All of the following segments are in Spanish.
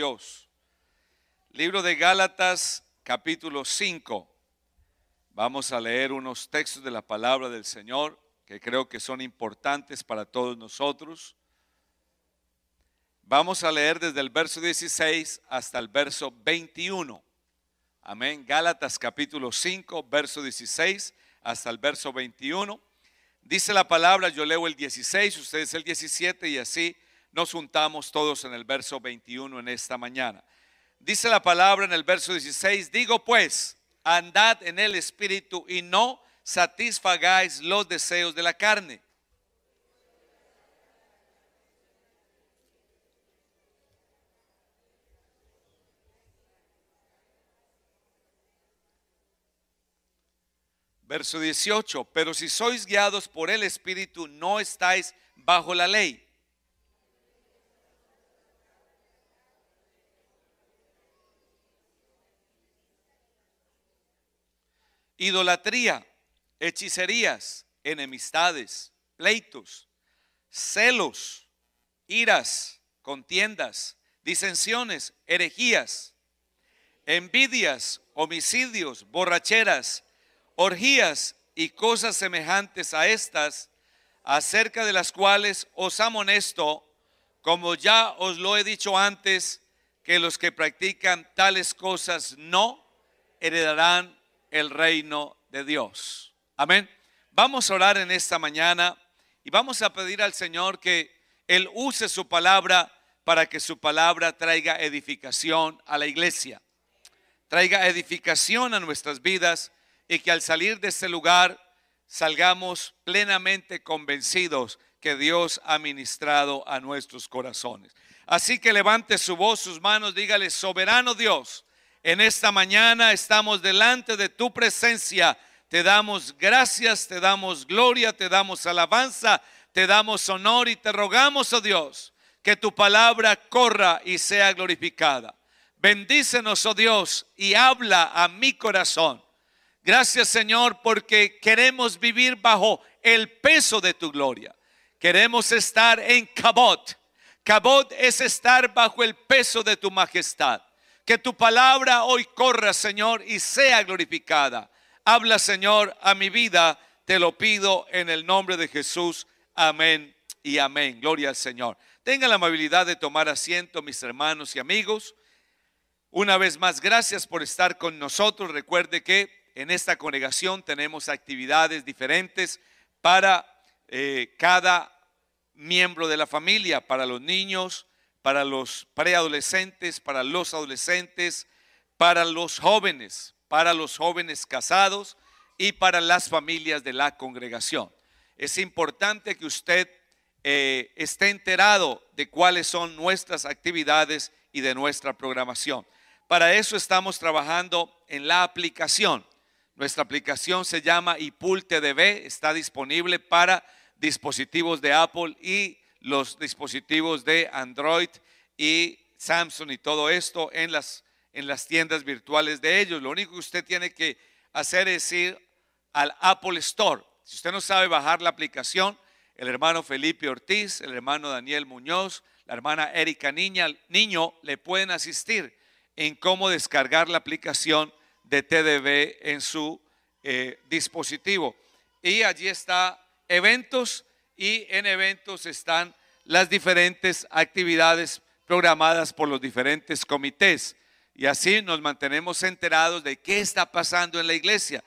Dios. Libro de Gálatas, capítulo 5. Vamos a leer unos textos de la palabra del Señor que creo que son importantes para todos nosotros. Vamos a leer desde el verso 16 hasta el verso 21. Amén. Gálatas capítulo 5, verso 16 hasta el verso 21. Dice la palabra, yo leo el 16, ustedes el 17 y así nos juntamos todos en el verso 21 en esta mañana. Dice la palabra en el verso 16, digo pues, andad en el Espíritu y no satisfagáis los deseos de la carne. Verso 18, pero si sois guiados por el Espíritu, no estáis bajo la ley. Idolatría, hechicerías, enemistades, pleitos, celos, iras, contiendas, disensiones, herejías, envidias, homicidios, borracheras, orgías y cosas semejantes a estas, acerca de las cuales os amonesto, como ya os lo he dicho antes, que los que practican tales cosas no heredarán el reino de Dios. Amén. Vamos a orar en esta mañana y vamos a pedir al Señor que Él use su palabra para que su palabra traiga edificación a la iglesia, traiga edificación a nuestras vidas, y que al salir de este lugar salgamos plenamente convencidos que Dios ha ministrado a nuestros corazones. Así que levante su voz, sus manos, dígale: soberano Dios, en esta mañana estamos delante de tu presencia. Te damos gracias, te damos gloria, te damos alabanza, te damos honor y te rogamos, oh Dios, que tu palabra corra y sea glorificada. Bendícenos, oh Dios, y habla a mi corazón. Gracias, Señor, porque queremos vivir bajo el peso de tu gloria. Queremos estar en Kabod. Kabod es estar bajo el peso de tu majestad. Que tu palabra hoy corra, Señor, y sea glorificada. Habla, Señor, a mi vida. Te lo pido en el nombre de Jesús. Amén y amén. Gloria al Señor. Tengan la amabilidad de tomar asiento, mis hermanos y amigos. Una vez más, gracias por estar con nosotros. Recuerde que en esta congregación tenemos actividades diferentes para cada miembro de la familia, para los niños, para los preadolescentes, para los adolescentes, para los jóvenes casados y para las familias de la congregación. Es importante que usted esté enterado de cuáles son nuestras actividades y de nuestra programación. Para eso estamos trabajando en la aplicación. Nuestra aplicación se llama IPUL TDV, está disponible para dispositivos de Apple y los dispositivos de Android y Samsung y todo esto en las tiendas virtuales de ellos. Lo único que usted tiene que hacer es ir al Apple Store. Si usted no sabe bajar la aplicación, el hermano Felipe Ortiz, el hermano Daniel Muñoz, la hermana Erika Niño le pueden asistir en cómo descargar la aplicación de TDV en su dispositivo. Y allí está eventos, y en eventos están las diferentes actividades programadas por los diferentes comités. Y así nos mantenemos enterados de qué está pasando en la iglesia,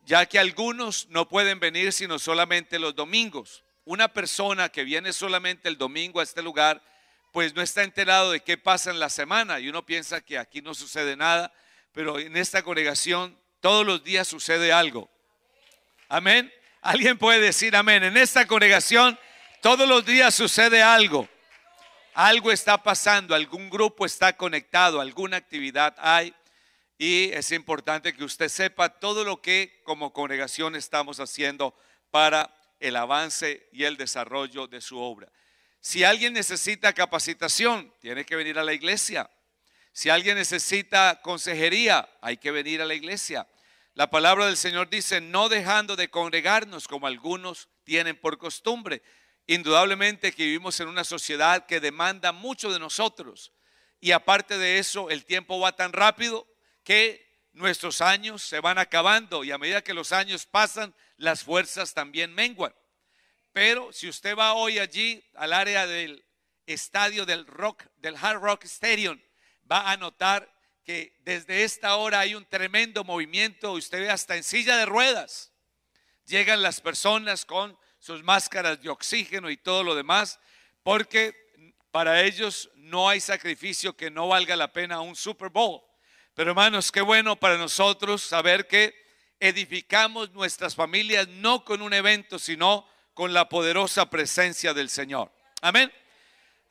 ya que algunos no pueden venir sino solamente los domingos. Una persona que viene solamente el domingo a este lugar, pues no está enterado de qué pasa en la semana, y uno piensa que aquí no sucede nada. Pero en esta congregación todos los días sucede algo. Amén. ¿Alguien puede decir amén? En esta congregación todos los días sucede algo. Algo está pasando, algún grupo está conectado, alguna actividad hay. Y es importante que usted sepa todo lo que como congregación estamos haciendo para el avance y el desarrollo de su obra. Si alguien necesita capacitación, tiene que venir a la iglesia. Si alguien necesita consejería, hay que venir a la iglesia. La palabra del Señor dice: no dejando de congregarnos como algunos tienen por costumbre. Indudablemente que vivimos en una sociedad que demanda mucho de nosotros, y aparte de eso el tiempo va tan rápido que nuestros años se van acabando y a medida que los años pasan las fuerzas también menguan. Pero si usted va hoy allí al área del estadio del Hard Rock Stadium, va a notar que desde esta hora hay un tremendo movimiento. Usted ve hasta en silla de ruedas llegan las personas con sus máscaras de oxígeno y todo lo demás, porque para ellos no hay sacrificio que no valga la pena un Super Bowl. Pero hermanos, qué bueno para nosotros saber que edificamos nuestras familias no con un evento, sino con la poderosa presencia del Señor. Amén.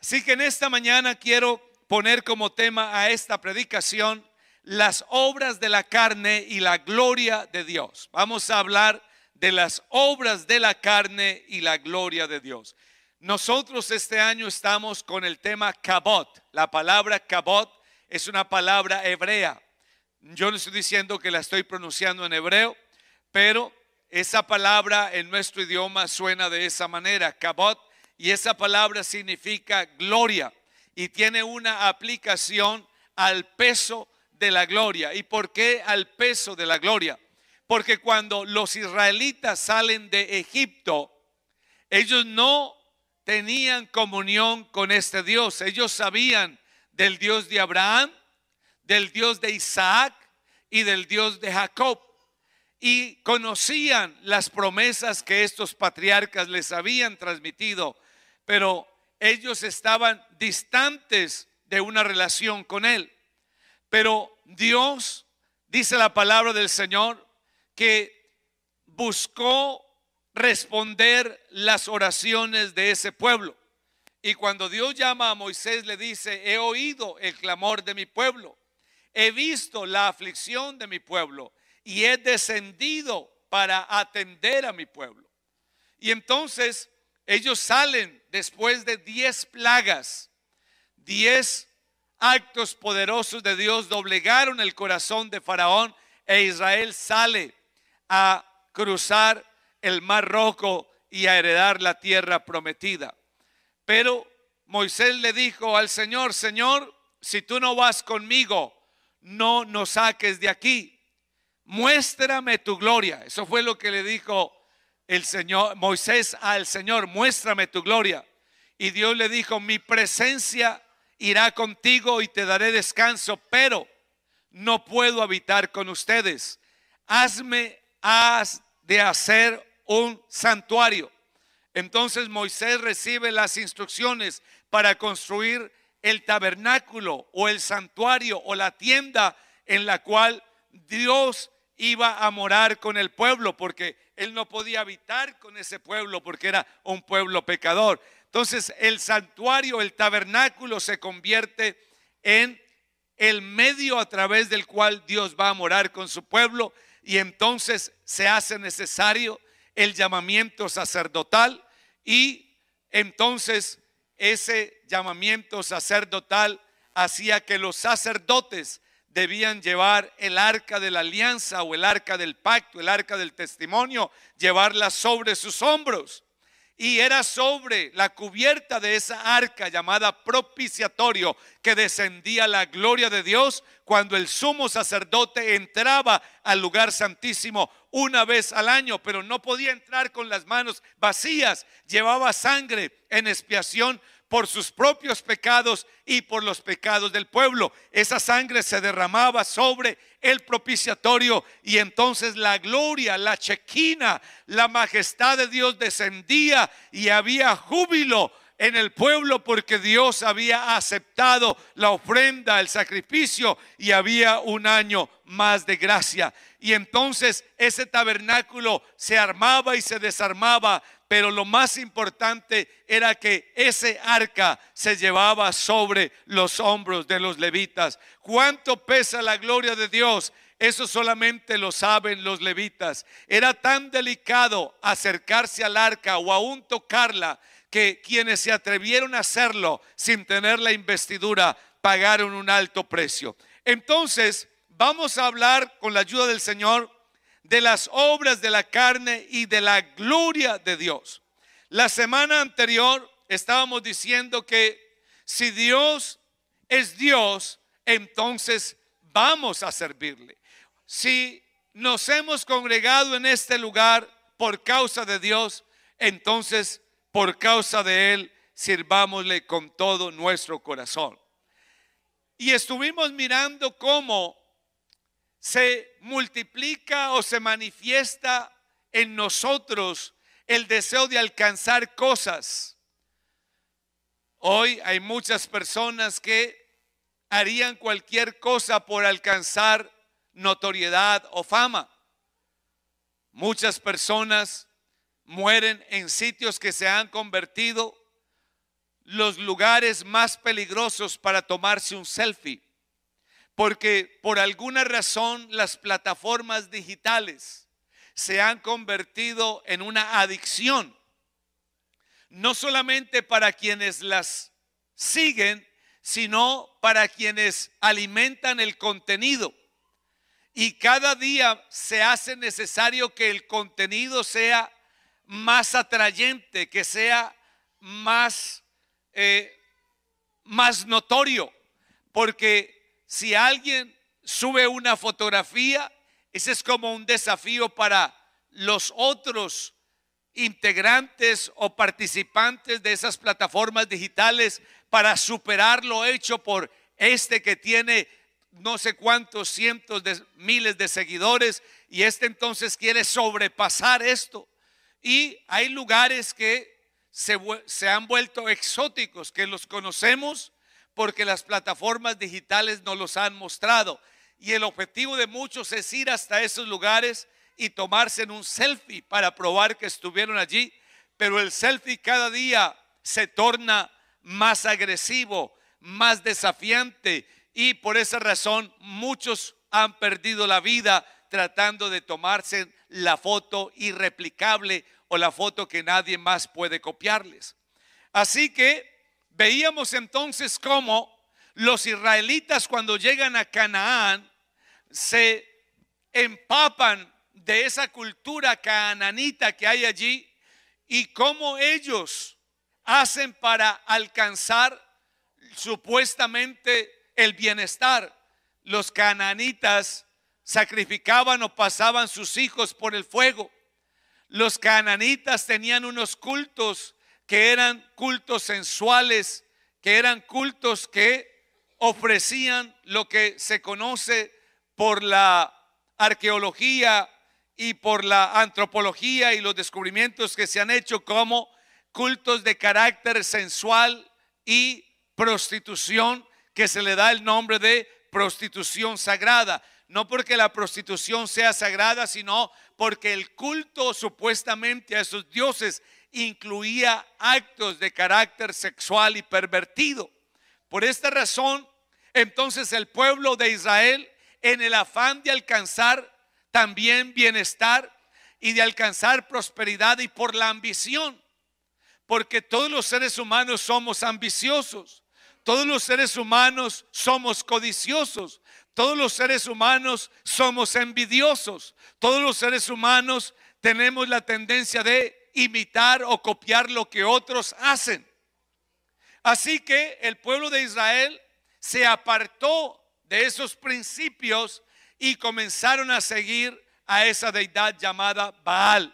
Así que en esta mañana quiero poner como tema a esta predicación las obras de la carne y la gloria de Dios. Vamos a hablar de las obras de la carne y la gloria de Dios. Nosotros este año estamos con el tema kabot. La palabra kabot es una palabra hebrea. Yo no estoy diciendo que la estoy pronunciando en hebreo, pero esa palabra en nuestro idioma suena de esa manera, kabot, y esa palabra significa gloria y tiene una aplicación al peso de la gloria. ¿Y por qué al peso de la gloria? Porque cuando los israelitas salen de Egipto, ellos no tenían comunión con este Dios. Ellos sabían del Dios de Abraham, del Dios de Isaac y del Dios de Jacob. Y conocían las promesas que estos patriarcas les habían transmitido, pero ellos estaban distantes de una relación con Él. Pero Dios, dice la palabra del Señor, que buscó responder las oraciones de ese pueblo. Y cuando Dios llama a Moisés, le dice: he oído el clamor de mi pueblo, he visto la aflicción de mi pueblo y he descendido para atender a mi pueblo. Y entonces ellos salen después de 10 plagas, 10 actos poderosos de Dios doblegaron el corazón de Faraón e Israel sale a cruzar el Mar Rojo y a heredar la tierra prometida. Pero Moisés le dijo al Señor: Señor, si tú no vas conmigo, no nos saques de aquí. Muéstrame tu gloria. Eso fue lo que le dijo el Señor, Moisés al Señor: muéstrame tu gloria. Y Dios le dijo: mi presencia irá contigo y te daré descanso, pero no puedo habitar con ustedes. Has de hacer un santuario. Entonces Moisés recibe las instrucciones para construir el tabernáculo o el santuario o la tienda en la cual Dios iba a morar con el pueblo, porque él no podía habitar con ese pueblo porque era un pueblo pecador. Entonces el santuario, el tabernáculo, se convierte en el medio a través del cual Dios va a morar con su pueblo, y entonces se hace necesario el llamamiento sacerdotal, y entonces ese llamamiento sacerdotal hacía que los sacerdotes debían llevar el arca de la alianza o el arca del pacto, el arca del testimonio, llevarla sobre sus hombros. Y era sobre la cubierta de esa arca llamada propiciatorio que descendía la gloria de Dios cuando el sumo sacerdote entraba al lugar santísimo una vez al año, pero no podía entrar con las manos vacías. Llevaba sangre en expiación por sus propios pecados y por los pecados del pueblo. Esa sangre se derramaba sobre el propiciatorio y entonces la gloria, la chequina, la majestad de Dios descendía y había júbilo en el pueblo porque Dios había aceptado la ofrenda, el sacrificio, y había un año más de gracia. Y entonces ese tabernáculo se armaba y se desarmaba, pero lo más importante era que ese arca se llevaba sobre los hombros de los levitas. ¿Cuánto pesa la gloria de Dios? Eso solamente lo saben los levitas. Era tan delicado acercarse al arca o aún tocarla que quienes se atrevieron a hacerlo sin tener la investidura pagaron un alto precio. Entonces vamos a hablar con la ayuda del Señor de las obras de la carne y de la gloria de Dios. La semana anterior estábamos diciendo que si Dios es Dios, entonces vamos a servirle. Si nos hemos congregado en este lugar por causa de Dios, entonces por causa de Él sirvámosle con todo nuestro corazón. Y estuvimos mirando cómo se multiplica o se manifiesta en nosotros el deseo de alcanzar cosas. Hoy hay muchas personas que harían cualquier cosa por alcanzar notoriedad o fama. Muchas personas mueren en sitios que se han convertido los lugares más peligrosos para tomarse un selfie, porque por alguna razón las plataformas digitales se han convertido en una adicción, no solamente para quienes las siguen, sino para quienes alimentan el contenido. Y cada día se hace necesario que el contenido sea más atrayente, que sea más notorio. Porque si alguien sube una fotografía, ese es como un desafío para los otros integrantes o participantes de esas plataformas digitales para superar lo hecho por este que tiene no sé cuántos cientos de miles de seguidores, y este entonces quiere sobrepasar esto. Y hay lugares que se han vuelto exóticos, que los conocemos porque las plataformas digitales nos los han mostrado, y el objetivo de muchos es ir hasta esos lugares y tomarse en un selfie para probar que estuvieron allí. Pero el selfie cada día se torna más agresivo, más desafiante, y por esa razón muchos han perdido la vida tratando de tomarse la foto irreplicable o la foto que nadie más puede copiarles. Así que veíamos entonces cómo los israelitas, cuando llegan a Canaán, se empapan de esa cultura canaanita que hay allí, y cómo ellos hacen para alcanzar supuestamente el bienestar. Los canaanitas sacrificaban o pasaban sus hijos por el fuego. Los canaanitas tenían unos cultos que eran cultos sensuales, que eran cultos que ofrecían lo que se conoce por la arqueología y por la antropología y los descubrimientos que se han hecho como cultos de carácter sensual y prostitución, que se le da el nombre de prostitución sagrada. No porque la prostitución sea sagrada, sino porque el culto supuestamente a esos dioses incluía actos de carácter sexual y pervertido. Por esta razón, entonces el pueblo de Israel, en el afán de alcanzar también bienestar y de alcanzar prosperidad, y por la ambición, porque todos los seres humanos somos ambiciosos, todos los seres humanos somos codiciosos, todos los seres humanos somos envidiosos, todos los seres humanos tenemos la tendencia de imitar o copiar lo que otros hacen. Así que el pueblo de Israel se apartó de esos principios y comenzaron a seguir a esa deidad llamada Baal,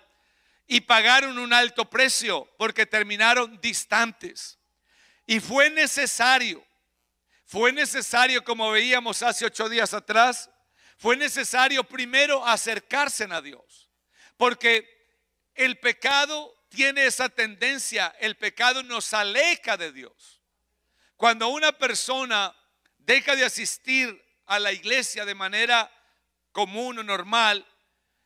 y pagaron un alto precio porque terminaron distantes. Y fue necesario, como veíamos hace 8 días atrás, fue necesario primero acercarse a Dios, porque el pecado tiene esa tendencia, el pecado nos aleja de Dios. Cuando una persona deja de asistir a la iglesia de manera común o normal,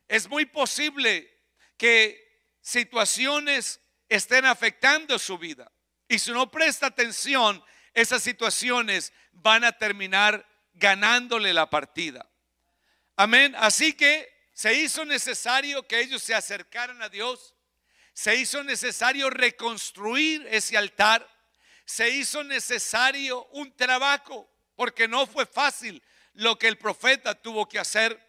es muy posible que situaciones estén afectando su vida. Y si no presta atención, esas situaciones van a terminar ganándole la partida. Amén. Así que se hizo necesario que ellos se acercaran a Dios. Se hizo necesario reconstruir ese altar. Se hizo necesario un trabajo, porque no fue fácil lo que el profeta tuvo que hacer.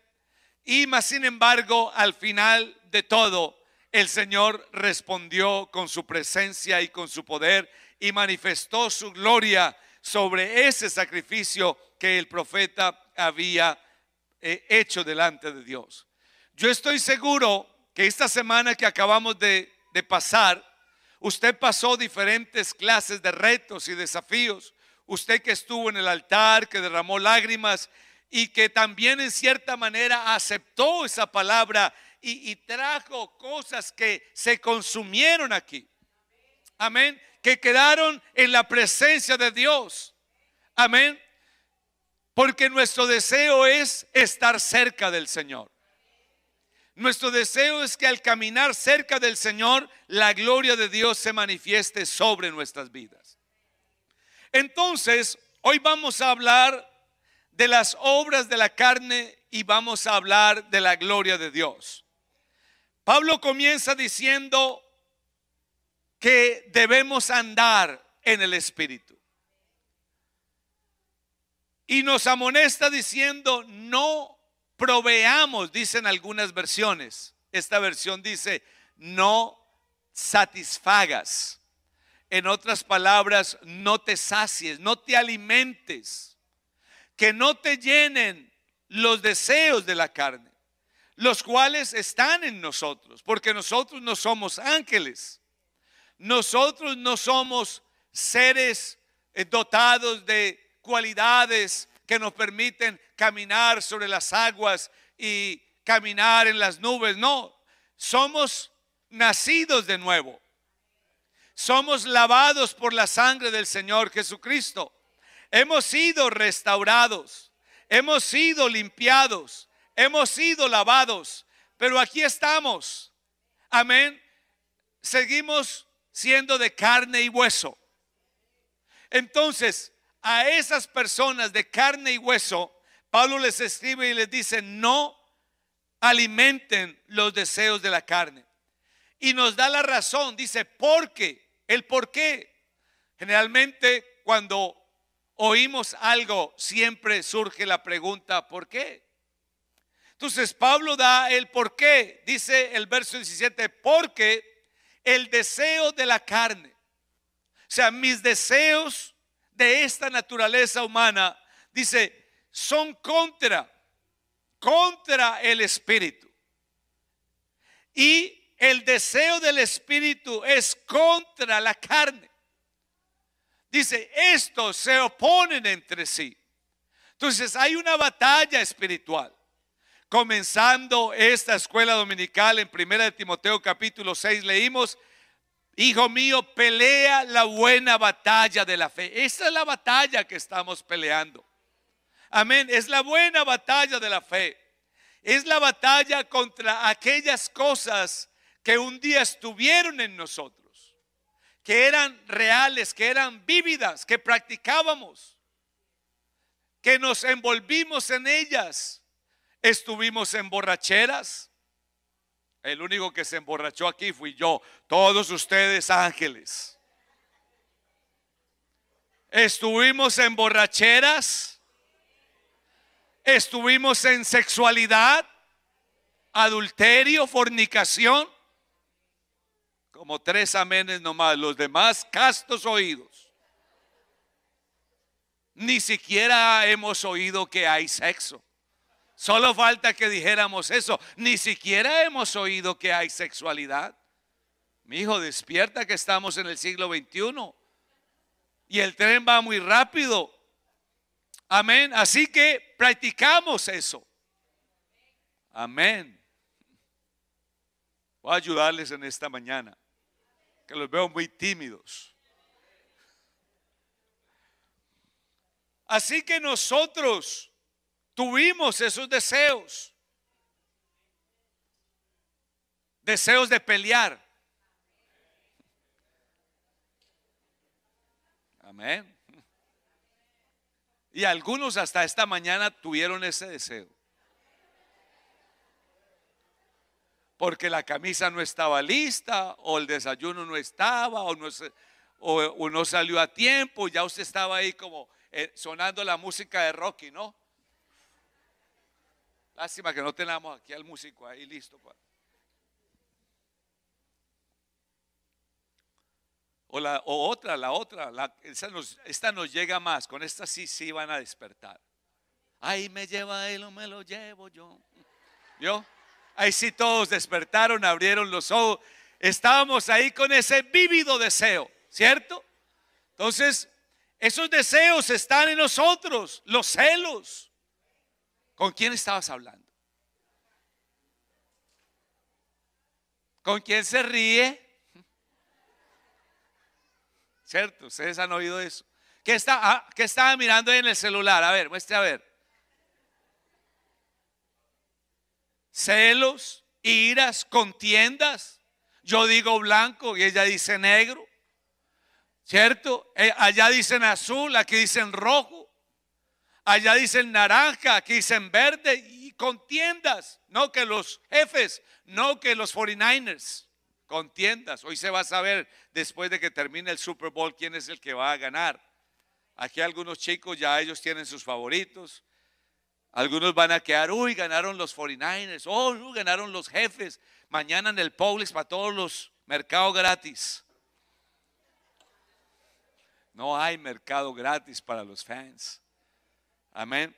Y más sin embargo, al final de todo, el Señor respondió con su presencia y con su poder, y manifestó su gloria sobre ese sacrificio que el profeta había hecho delante de Dios. Yo estoy seguro que esta semana que acabamos de pasar, usted pasó diferentes clases de retos y desafíos. Usted que estuvo en el altar, que derramó lágrimas y que también en cierta manera aceptó esa palabra y trajo cosas que se consumieron aquí. Amén. Que quedaron en la presencia de Dios. Amén. Porque nuestro deseo es estar cerca del Señor. Nuestro deseo es que al caminar cerca del Señor, la gloria de Dios se manifieste sobre nuestras vidas. Entonces, hoy vamos a hablar de las obras de la carne y vamos a hablar de la gloria de Dios. Pablo comienza diciendo que debemos andar en el Espíritu. Y nos amonesta diciendo, no proveamos, dicen algunas versiones. Esta versión dice, no satisfagas. En otras palabras, no te sacies, no te alimentes. Que no te llenen los deseos de la carne, los cuales están en nosotros, porque nosotros no somos ángeles. Nosotros no somos seres dotados de cualidades que nos permiten caminar sobre las aguas y caminar en las nubes. No, somos nacidos de nuevo. Somos lavados por la sangre del Señor Jesucristo. Hemos sido restaurados, hemos sido limpiados, hemos sido lavados, pero aquí estamos. Amén. Seguimos siendo de carne y hueso. Entonces, a esas personas de carne y hueso, Pablo les escribe y les dice, no alimenten los deseos de la carne. Y nos da la razón, dice, ¿por qué? El por qué. Generalmente cuando oímos algo, siempre surge la pregunta, ¿por qué? Entonces Pablo da el por qué. Dice el verso 17, porque el deseo de la carne, o sea, mis deseos de esta naturaleza humana, dice, son contra el espíritu. Y el deseo del espíritu es contra la carne. Dice, estos se oponen entre sí. Entonces hay una batalla espiritual. Comenzando esta escuela dominical en 1 Timoteo capítulo 6 leímos, hijo mío, pelea la buena batalla de la fe. Esa es la batalla que estamos peleando. Amén. Es la buena batalla de la fe. Es la batalla contra aquellas cosas que un día estuvieron en nosotros, que eran reales, que eran vívidas, que practicábamos, que nos envolvimos en ellas. Estuvimos en borracheras. El único que se emborrachó aquí fui yo. Todos ustedes ángeles. Estuvimos en borracheras. Estuvimos en sexualidad, adulterio, fornicación. Como 3 amenes nomás. Los demás castos oídos. Ni siquiera hemos oído que hay sexo. Solo falta que dijéramos eso. Ni siquiera hemos oído que hay sexualidad. Mi hijo, despierta que estamos en el siglo XXI. Y el tren va muy rápido. Amén. Así que practicamos eso. Amén. Voy a ayudarles en esta mañana, que los veo muy tímidos. Así que nosotros tuvimos esos deseos. Deseos de pelear. Amén. Y algunos hasta esta mañana tuvieron ese deseo. Porque la camisa no estaba lista, o el desayuno no estaba, o no salió a tiempo. Ya usted estaba ahí como sonando la música de Rocky, ¿no? Lástima que no tenemos aquí al músico ahí listo. La otra, esta nos llega más. Con esta sí van a despertar. Ahí me lleva él o me lo llevo yo. ¿Yo? Ahí sí todos despertaron, abrieron los ojos. Estábamos ahí con ese vívido deseo, ¿cierto? Entonces, esos deseos están en nosotros, los celos. ¿Con quién estabas hablando? ¿Con quién se ríe? ¿Cierto? Ustedes han oído eso. ¿Qué estaba mirando ahí en el celular? A ver, muestre a ver. Celos, iras, contiendas. Yo digo blanco y ella dice negro. ¿Cierto? Allá dicen azul, aquí dicen rojo. Allá dicen naranja, aquí dicen verde. Y contiendas. No que los jefes, no que los 49ers. Contiendas. Hoy se va a saber después de que termine el Super Bowl quién es el que va a ganar. Aquí algunos chicos ya ellos tienen sus favoritos. Algunos van a quedar, uy, ganaron los 49ers, ganaron los jefes. Mañana en el Publix para todos los mercados gratis. No hay mercado gratis para los fans. Amén.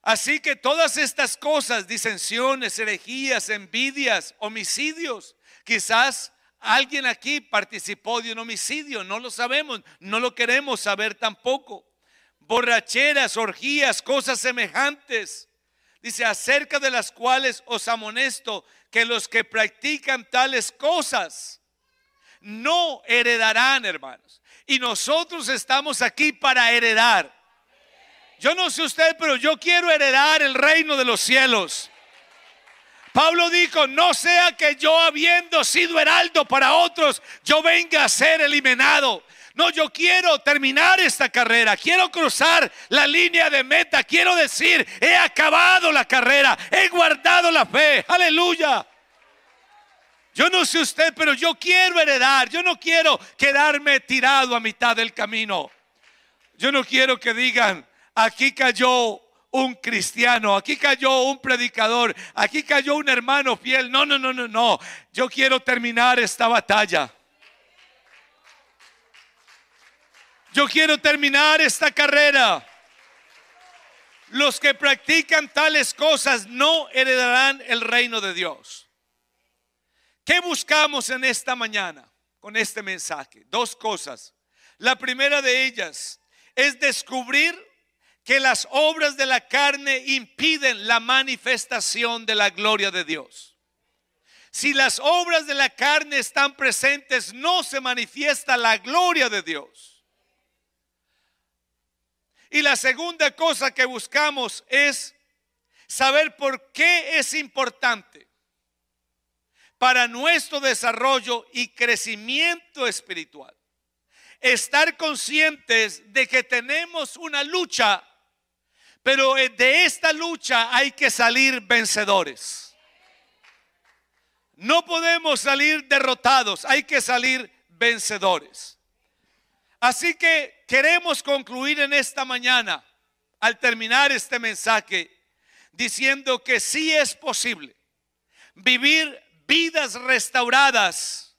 Así que todas estas cosas, disensiones, herejías, envidias, homicidios. Quizás alguien aquí participó de un homicidio, no lo sabemos, no lo queremos saber tampoco. Borracheras, orgías, cosas semejantes. Dice, acerca de las cuales os amonesto que los que practican tales cosas no heredarán, hermanos. Y nosotros estamos aquí para heredar. Yo no sé usted, pero yo quiero heredar el reino de los cielos. Pablo dijo, no sea que yo habiendo sido heraldo para otros, yo venga a ser eliminado. No, yo quiero terminar esta carrera, quiero cruzar la línea de meta, quiero decir, he acabado la carrera, he guardado la fe, aleluya. Yo no sé usted, pero yo quiero heredar, yo no quiero quedarme tirado a mitad del camino. Yo no quiero que digan, aquí cayó un cristiano, aquí cayó un predicador, aquí cayó un hermano fiel. No. Yo quiero terminar esta batalla. Yo quiero terminar esta carrera. Los que practican tales cosas no heredarán el reino de Dios. ¿Qué buscamos en esta mañana con este mensaje? Dos cosas. La primera de ellas es descubrir que las obras de la carne impiden la manifestación de la gloria de Dios. Si las obras de la carne están presentes, no se manifiesta la gloria de Dios. Y la segunda cosa que buscamos es saber por qué es importante para nuestro desarrollo y crecimiento espiritual estar conscientes de que tenemos una lucha, pero de esta lucha hay que salir vencedores. No podemos salir derrotados, hay que salir vencedores. Así que queremos concluir en esta mañana, al terminar este mensaje, diciendo que sí es posible vivir vidas restauradas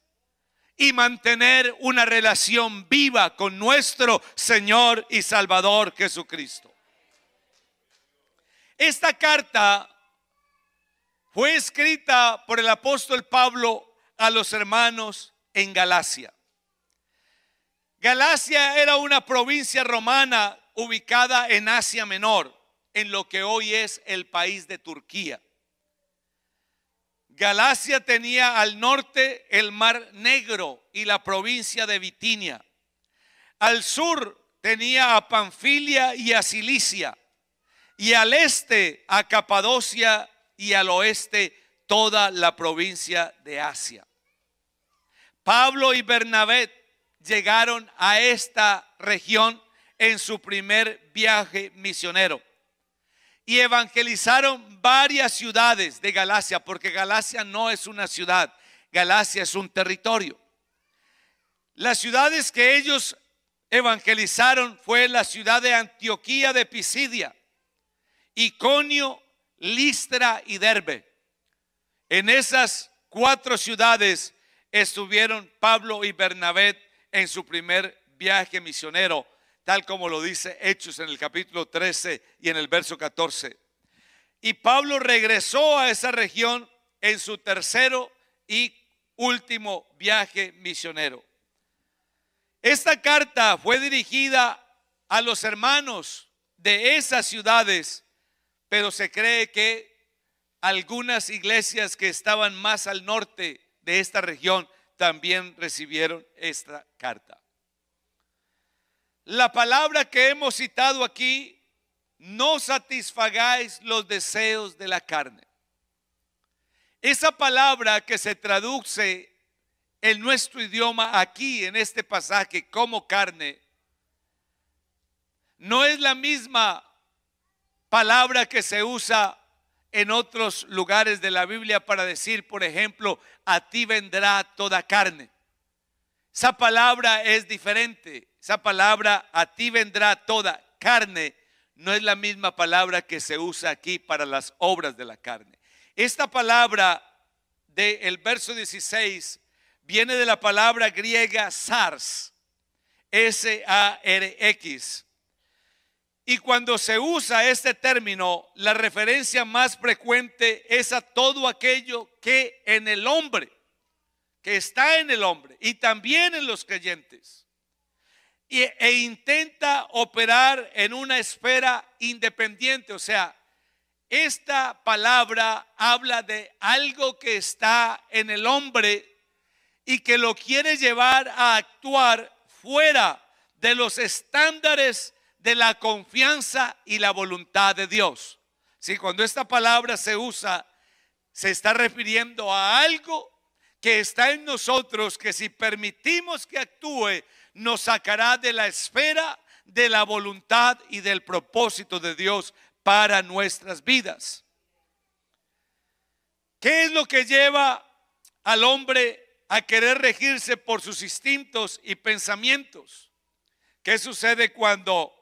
y mantener una relación viva con nuestro Señor y Salvador Jesucristo. Esta carta fue escrita por el apóstol Pablo a los hermanos en Galacia. Galacia era una provincia romana ubicada en Asia Menor, en lo que hoy es el país de Turquía. Galacia tenía al norte el Mar Negro y la provincia de Bitinia. Al sur tenía a Panfilia y a Cilicia. Y al este a Capadocia y al oeste toda la provincia de Asia. Pablo y Bernabé llegaron a esta región en su primer viaje misionero y evangelizaron varias ciudades de Galacia, porque Galacia no es una ciudad, Galacia es un territorio. Las ciudades que ellos evangelizaron fue la ciudad de Antioquía de Pisidia, Iconio, Listra y Derbe. En esas 4 ciudades estuvieron Pablo y Bernabé en su primer viaje misionero, tal como lo dice Hechos en el capítulo 13 y en el verso 14. Y Pablo regresó a esa región en su tercero y último viaje misionero. Esta carta fue dirigida a los hermanos de esas ciudades, pero se cree que algunas iglesias que estaban más al norte de esta región también recibieron esta carta. La palabra que hemos citado aquí: no satisfagáis los deseos de la carne. Esa palabra que se traduce en nuestro idioma aquí en este pasaje como carne, no es la misma palabra que se usa en otros lugares de la Biblia para decir, por ejemplo, a ti vendrá toda carne. Esa palabra es diferente. Esa palabra, a ti vendrá toda carne, no es la misma palabra que se usa aquí para las obras de la carne. Esta palabra del verso 16 viene de la palabra griega sars, S-A-R-X. Y cuando se usa este término, la referencia más frecuente es a todo aquello que en el hombre, que está en el hombre y también en los creyentes, e intenta operar en una esfera independiente. O sea, esta palabra habla de algo que está en el hombre y que lo quiere llevar a actuar fuera de los estándares de la confianza y la voluntad de Dios. Si cuando esta palabra se usa, se está refiriendo a algo que está en nosotros, que si permitimos que actúe, nos sacará de la esfera de la voluntad y del propósito de Dios para nuestras vidas. ¿Qué es lo que lleva al hombre a querer regirse por sus instintos y pensamientos? ¿Qué sucede cuando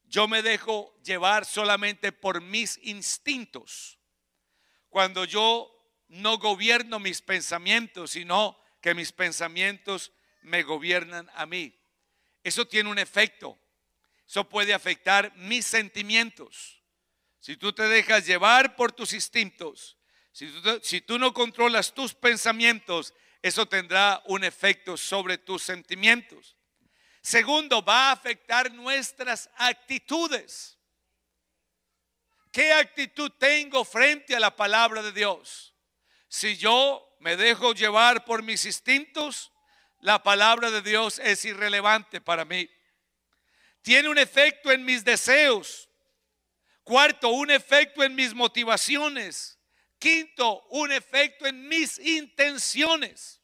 yo me dejo llevar solamente por mis instintos? Cuando yo no gobierno mis pensamientos, sino que mis pensamientos me gobiernan a mí. Eso tiene un efecto. Eso puede afectar mis sentimientos. Si tú te dejas llevar por tus instintos, si tú no controlas tus pensamientos, eso tendrá un efecto sobre tus sentimientos. Segundo, va a afectar nuestras actitudes. ¿Qué actitud tengo frente a la palabra de Dios? Si yo me dejo llevar por mis instintos, la palabra de Dios es irrelevante para mí. Tiene un efecto en mis deseos. Cuarto, un efecto en mis motivaciones. Quinto, un efecto en mis intenciones.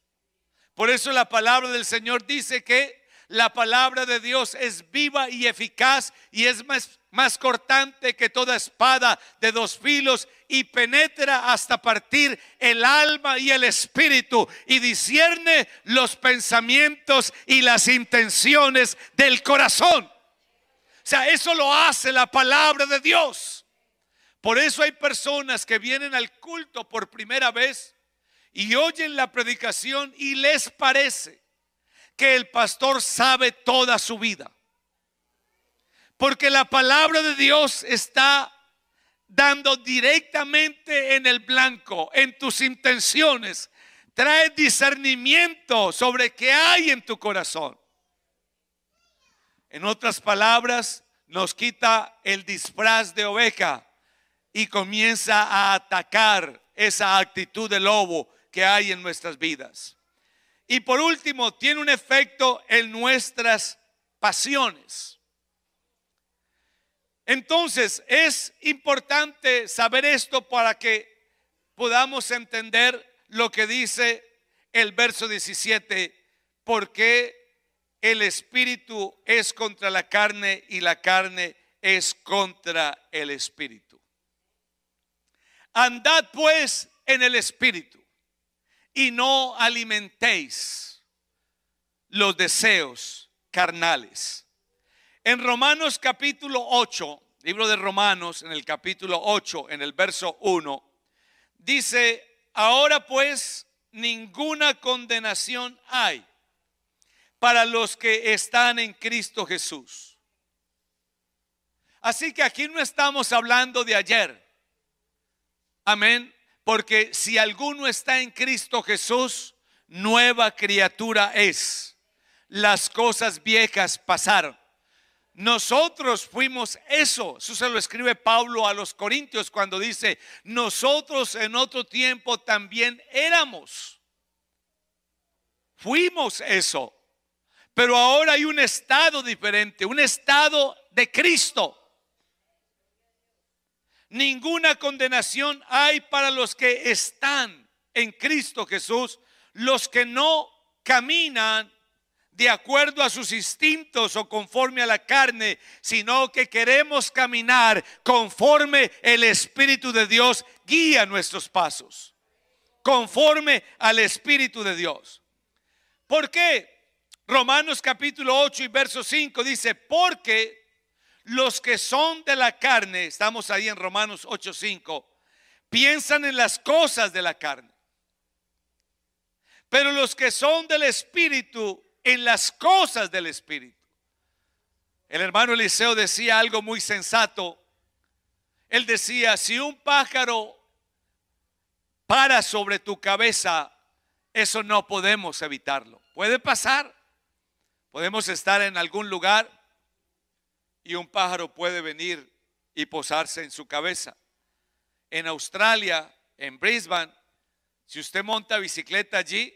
Por eso la palabra del Señor dice que la palabra de Dios es viva y eficaz y es más cortante que toda espada de dos filos y penetra hasta partir el alma y el espíritu y discierne los pensamientos y las intenciones del corazón. O sea, eso lo hace la palabra de Dios. Por eso hay personas que vienen al culto por primera vez y oyen la predicación y les parece que el pastor sabe toda su vida, porque la palabra de Dios está dando directamente en el blanco, en tus intenciones. Trae discernimiento sobre qué hay en tu corazón. En otras palabras, nos quita el disfraz de oveja y comienza a atacar esa actitud de lobo que hay en nuestras vidas. Y por último, tiene un efecto en nuestras pasiones. Entonces, es importante saber esto para que podamos entender lo que dice el verso 17, porque el espíritu es contra la carne y la carne es contra el espíritu. Andad pues en el espíritu y no alimentéis los deseos carnales. En Romanos capítulo 8, libro de Romanos, en el capítulo 8, en el verso 1, dice: ahora pues ninguna condenación hay para los que están en Cristo Jesús. Así que aquí no estamos hablando de ayer. Amén. Porque si alguno está en Cristo Jesús, nueva criatura es. Las cosas viejas pasaron. Nosotros fuimos eso. Eso se lo escribe Pablo a los Corintios cuando dice: nosotros en otro tiempo también éramos. Fuimos eso. Pero ahora hay un estado diferente, un estado de Cristo. Ninguna condenación hay para los que están en Cristo Jesús, los que no caminan de acuerdo a sus instintos o conforme a la carne, sino que queremos caminar conforme el Espíritu de Dios guía nuestros pasos, conforme al Espíritu de Dios. ¿Por qué? Romanos capítulo 8 y verso 5 dice: porque los que son de la carne, estamos ahí en Romanos 8:5, piensan en las cosas de la carne, pero los que son del Espíritu, en las cosas del Espíritu. El hermano Eliseo decía algo muy sensato. Él decía: si un pájaro para sobre tu cabeza, eso no podemos evitarlo. Puede pasar. Podemos estar en algún lugar y un pájaro puede venir y posarse en su cabeza. En Australia, en Brisbane, si usted monta bicicleta allí,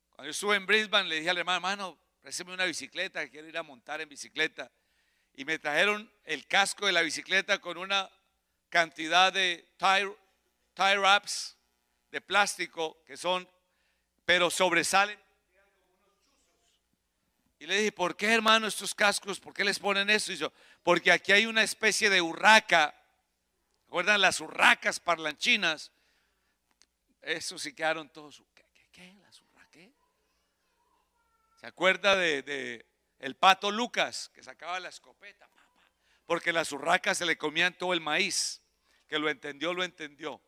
cuando yo estuve en Brisbane le dije al hermano: présteme una bicicleta, que quiero ir a montar en bicicleta. Y me trajeron el casco de la bicicleta con una cantidad de tie wraps de plástico que son, pero sobresalen. Y le dije: ¿por qué, hermano, estos cascos? ¿Por qué les ponen eso? Y yo: porque aquí hay una especie de urraca. ¿Recuerdan las urracas parlanchinas? Eso sí quedaron todos. ¿Qué? ¿Las urracas? ¿Se acuerda de el pato Lucas, que sacaba la escopeta? Porque las urracas se le comían todo el maíz. Que lo entendió, lo entendió.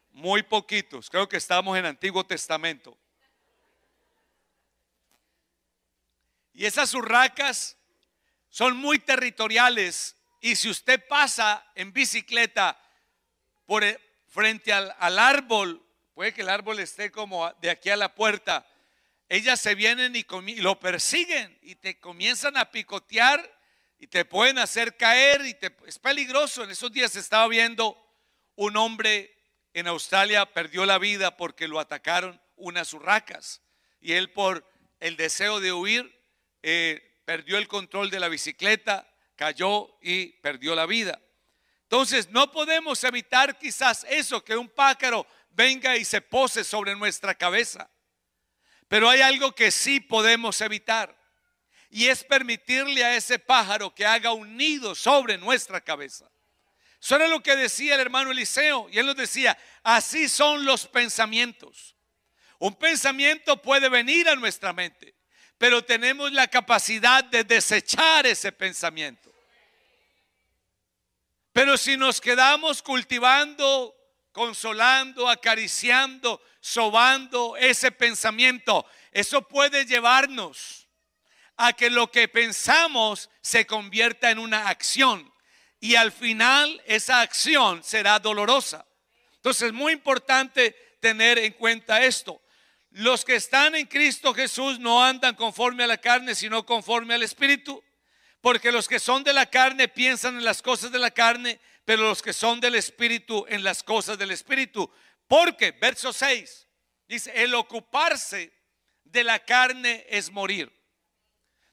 Muy poquitos. Creo que estamos en Antiguo Testamento. Y esas urracas son muy territoriales. Y si usted pasa en bicicleta frente al árbol, puede que el árbol esté como de aquí a la puerta, ellas se vienen y lo persiguen y te comienzan a picotear y te pueden hacer caer es peligroso. En esos días estaba viendo un hombre en Australia, perdió la vida porque lo atacaron unas urracas. Y él, por el deseo de huir, perdió el control de la bicicleta, cayó y perdió la vida. Entonces no podemos evitar quizás eso, que un pájaro venga y se pose sobre nuestra cabeza. Pero hay algo que sí podemos evitar, y es permitirle a ese pájaro que haga un nido sobre nuestra cabeza. Eso era lo que decía el hermano Eliseo, y él nos decía: así son los pensamientos. Un pensamiento puede venir a nuestra mente, pero tenemos la capacidad de desechar ese pensamiento. Pero si nos quedamos cultivando, consolando, acariciando, sobando ese pensamiento, eso puede llevarnos a que lo que pensamos se convierta en una acción, y al final esa acción será dolorosa. Entonces es muy importante tener en cuenta esto. Los que están en Cristo Jesús no andan conforme a la carne, sino conforme al Espíritu. Porque los que son de la carne piensan en las cosas de la carne, pero los que son del Espíritu en las cosas del Espíritu. Porque, verso 6, dice: el ocuparse de la carne es morir.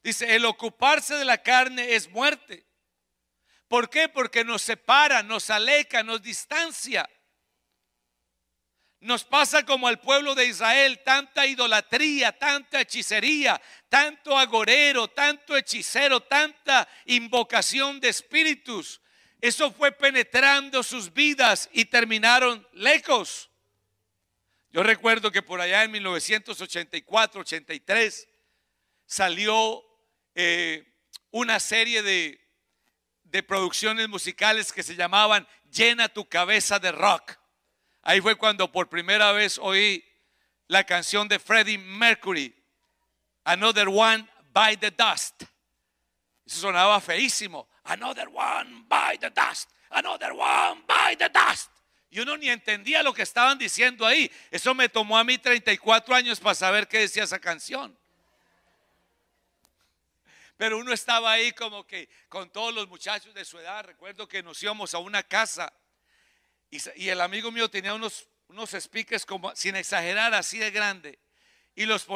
Dice: el ocuparse de la carne es muerte. ¿Por qué? Porque nos separa, nos aleja, nos distancia. Nos pasa como al pueblo de Israel: tanta idolatría, tanta hechicería, tanto agorero, tanto hechicero, tanta invocación de espíritus. Eso fue penetrando sus vidas y terminaron lejos. Yo recuerdo que por allá en 1984, 83 salió una serie de producciones musicales que se llamaban Llena tu cabeza de rock. Ahí fue cuando por primera vez oí la canción de Freddie Mercury, Another One by the dust. Eso sonaba feísimo. Another one by the dust. Another one by the dust. Y uno ni entendía lo que estaban diciendo ahí. Eso me tomó a mí 34 años para saber qué decía esa canción. Pero uno estaba ahí como que con todos los muchachos de su edad. Recuerdo que nos íbamos a una casa y el amigo mío tenía unos speakers como, sin exagerar, así de grande. Y los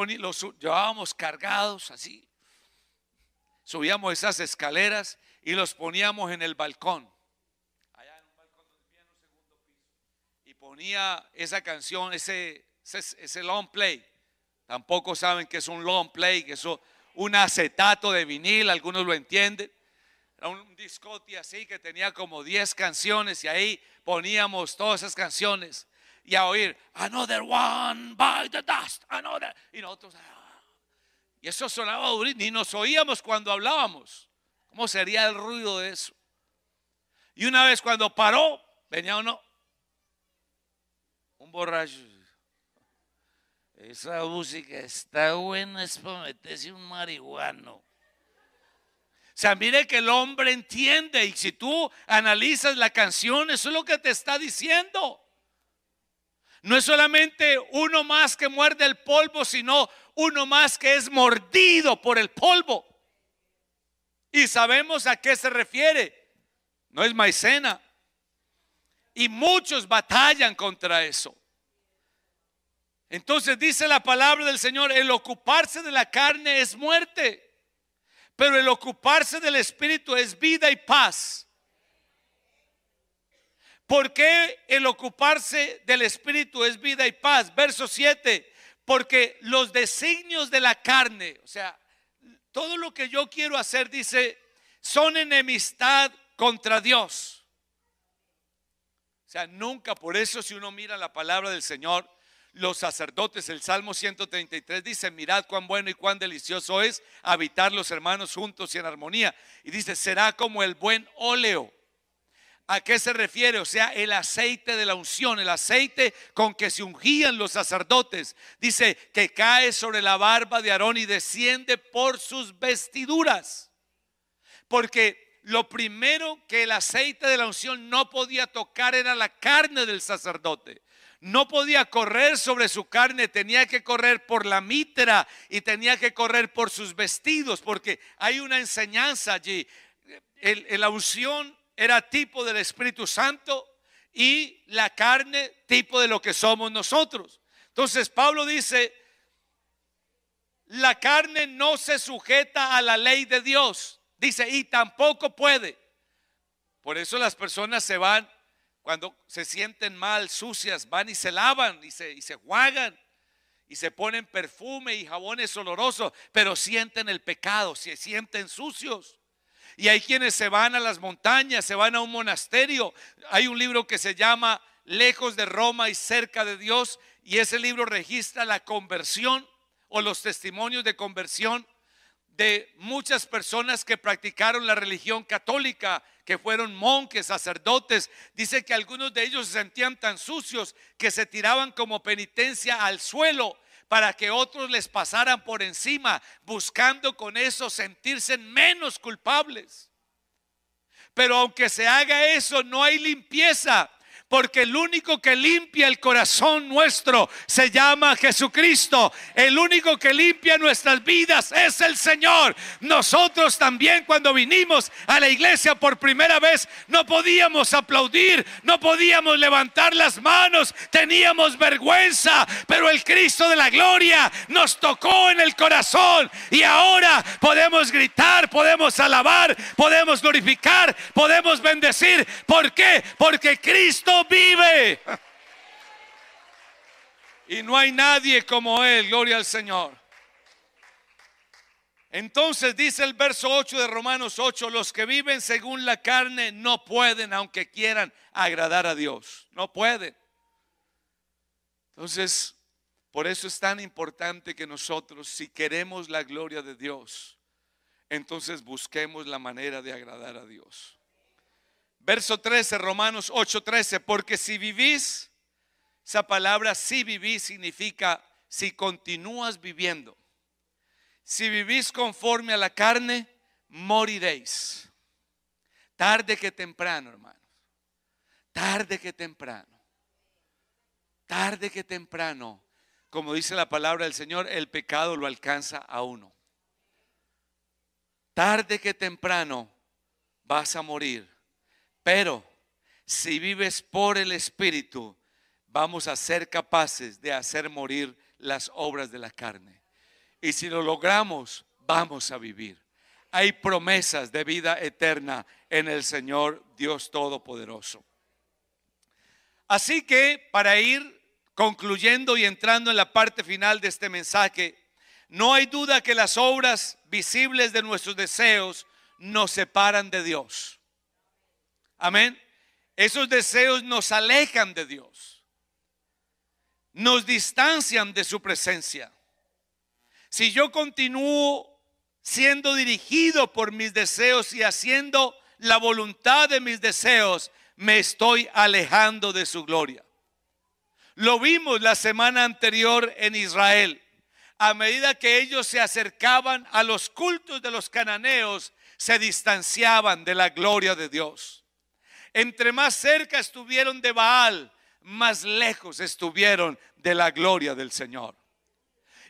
llevábamos cargados así. Subíamos esas escaleras y los poníamos en el balcón. Allá en un balcón donde vivía en un segundo piso. Y ponía esa canción, ese long play. Tampoco saben que es un long play, que eso un acetato de vinil, algunos lo entienden. Era un discote así que tenía como 10 canciones y ahí poníamos todas esas canciones y a oír Another one by the dust, another, y nosotros, y eso sonaba duro, ni nos oíamos cuando hablábamos. ¿Cómo sería el ruido de eso? Y una vez cuando paró, venía un borracho. Esa música está buena, es para meterse un marihuano. O sea, mire que el hombre entiende, y si tú analizas la canción, eso es lo que te está diciendo. No es solamente uno más que muerde el polvo, sino uno más que es mordido por el polvo. Y sabemos a qué se refiere. No es maicena. Y muchos batallan contra eso. Entonces dice la palabra del Señor, el ocuparse de la carne es muerte, pero el ocuparse del Espíritu es vida y paz. ¿Por qué el ocuparse del Espíritu es vida y paz? Verso 7, porque los designios de la carne, o sea, todo lo que yo quiero hacer, dice, son enemistad contra Dios. O sea, nunca, por eso si uno mira la palabra del Señor, los sacerdotes, el Salmo 133 dice, mirad cuán bueno y cuán delicioso es habitar los hermanos juntos y en armonía. Y dice, será como el buen óleo. ¿A qué se refiere? O sea, el aceite de la unción, el aceite con que se ungían los sacerdotes. Dice que cae sobre la barba de Aarón y desciende por sus vestiduras. Porque lo primero que el aceite de la unción no podía tocar era la carne del sacerdote. No podía correr sobre su carne, tenía que correr por la mitra y tenía que correr por sus vestidos, porque hay una enseñanza allí. La unción era tipo del Espíritu Santo y la carne tipo de lo que somos nosotros. Entonces Pablo dice, la carne no se sujeta a la ley de Dios. Dice, y tampoco puede. Por eso las personas se van. Cuando se sienten mal, sucias, van y se lavan y se enjuagan y se ponen perfume y jabones olorosos, pero sienten el pecado, se sienten sucios. Y hay quienes se van a las montañas, se van a un monasterio. Hay un libro que se llama Lejos de Roma y cerca de Dios, y ese libro registra la conversión o los testimonios de conversión de muchas personas que practicaron la religión católica, que fueron monjes, sacerdotes. Dice que algunos de ellos se sentían tan sucios que se tiraban como penitencia al suelo para que otros les pasaran por encima, buscando con eso sentirse menos culpables. Pero aunque se haga eso, no hay limpieza. Porque el único que limpia el corazón nuestro se llama Jesucristo. El único que limpia nuestras vidas es el Señor. Nosotros también, cuando vinimos a la iglesia por primera vez, no podíamos aplaudir, no podíamos levantar las manos, teníamos vergüenza. Pero el Cristo de la gloria nos tocó en el corazón y ahora podemos gritar, podemos alabar, podemos glorificar, podemos bendecir. ¿Por qué? Porque Cristo vive y no hay nadie como Él. Gloria al Señor. Entonces dice el verso 8 de Romanos 8, los que viven según la carne no pueden, aunque quieran, agradar a Dios. No pueden. Entonces, por eso es tan importante que nosotros, si queremos la gloria de Dios, entonces busquemos la manera de agradar a Dios. Verso 13, Romanos 8:13, porque si vivís, esa palabra si vivís significa si continúas viviendo, si vivís conforme a la carne, moriréis. Tarde que temprano, hermanos. Tarde que temprano. Tarde que temprano. Como dice la palabra del Señor, el pecado lo alcanza a uno. Tarde que temprano vas a morir. Pero si vives por el Espíritu, vamos a ser capaces de hacer morir las obras de la carne. Y si lo logramos, vamos a vivir. Hay promesas de vida eterna en el Señor Dios Todopoderoso. Así que para ir concluyendo y entrando en la parte final de este mensaje, no hay duda que las obras visibles de nuestros deseos nos separan de Dios. Amén. Esos deseos nos alejan de Dios, nos distancian de su presencia. Si yo continúo siendo dirigido por mis deseos y haciendo la voluntad de mis deseos, me estoy alejando de su gloria. Lo vimos la semana anterior en Israel. A medida que ellos se acercaban a los cultos de los cananeos, se distanciaban de la gloria de Dios. Entre más cerca estuvieron de Baal, más lejos estuvieron de la gloria del Señor.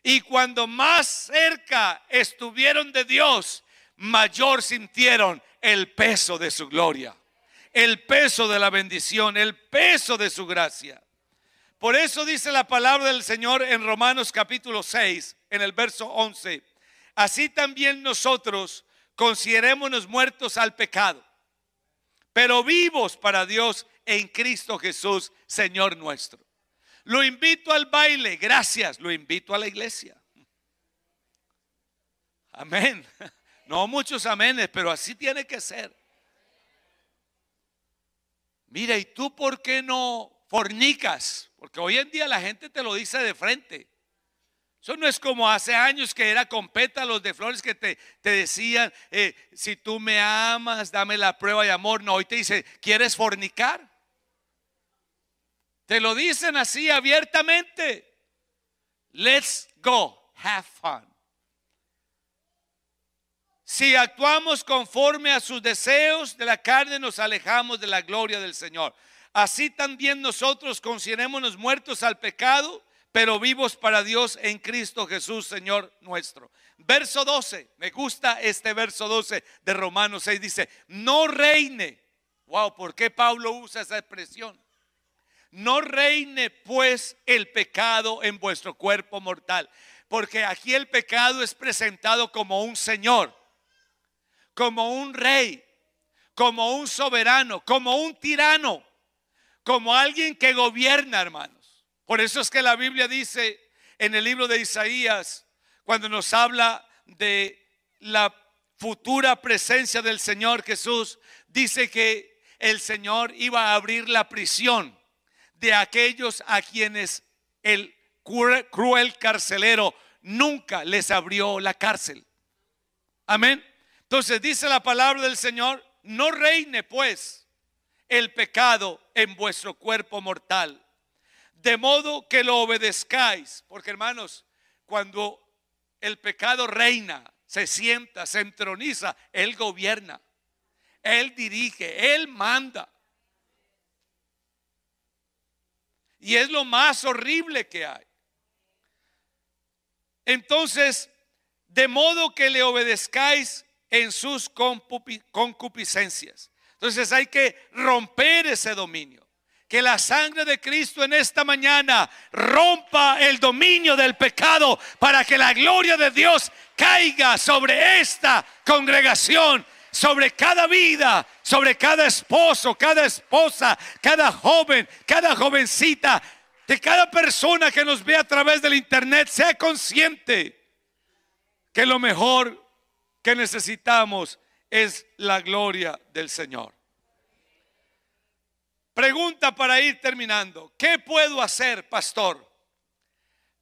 Y cuando más cerca estuvieron de Dios, mayor sintieron el peso de su gloria, el peso de la bendición, el peso de su gracia. Por eso dice la palabra del Señor en Romanos capítulo 6, en el verso 11. Así también nosotros considerémonos muertos al pecado, pero vivos para Dios en Cristo Jesús, Señor nuestro. Lo invito al baile, gracias, lo invito a la iglesia. Amén. No muchos amenes, pero así tiene que ser. Mira, ¿y tú por qué no fornicas? Porque hoy en día la gente te lo dice de frente. Eso no es como hace años que era con pétalos de flores que te decían, si tú me amas, dame la prueba de amor. No, hoy te dice, ¿quieres fornicar? Te lo dicen así abiertamente. Let's go, have fun. Si actuamos conforme a sus deseos de la carne, nos alejamos de la gloria del Señor. Así también nosotros considerémonos muertos al pecado, pero vivos para Dios en Cristo Jesús, Señor nuestro. Verso 12, me gusta este verso 12 de Romanos 6, dice, no reine. Wow, ¿por qué Pablo usa esa expresión? No reine pues el pecado en vuestro cuerpo mortal, porque aquí el pecado es presentado como un señor, como un rey, como un soberano, como un tirano, como alguien que gobierna, hermanos. Por eso es que la Biblia dice en el libro de Isaías, cuando nos habla de la futura presencia del Señor Jesús, dice que el Señor iba a abrir la prisión de aquellos a quienes el cruel carcelero nunca les abrió la cárcel. Amén. Entonces dice la palabra del Señor, no reine pues el pecado en vuestro cuerpo mortal, de modo que lo obedezcáis. Porque hermanos, cuando el pecado reina, se sienta, se entroniza, Él gobierna, Él dirige, Él manda. Y es lo más horrible que hay. Entonces, de modo que le obedezcáis en sus concupiscencias. Entonces hay que romper ese dominio. Que la sangre de Cristo en esta mañana rompa el dominio del pecado para que la gloria de Dios caiga sobre esta congregación, sobre cada vida, sobre cada esposo, cada esposa, cada joven, cada jovencita, de cada persona que nos ve a través del internet. Sea consciente que lo mejor que necesitamos es la gloria del Señor. Pregunta para ir terminando: ¿qué puedo hacer, pastor,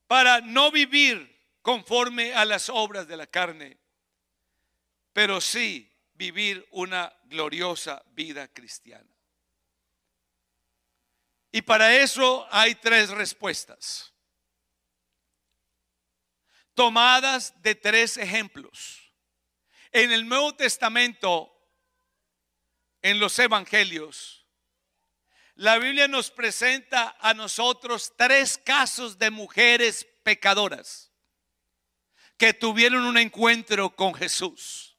para no vivir conforme a las obras de la carne, pero sí vivir una gloriosa vida cristiana? Y para eso hay tres respuestas. tomadas de 3 ejemplos. En el Nuevo Testamento, en los evangelios, la Biblia nos presenta a nosotros 3 casos de mujeres pecadoras que tuvieron un encuentro con Jesús.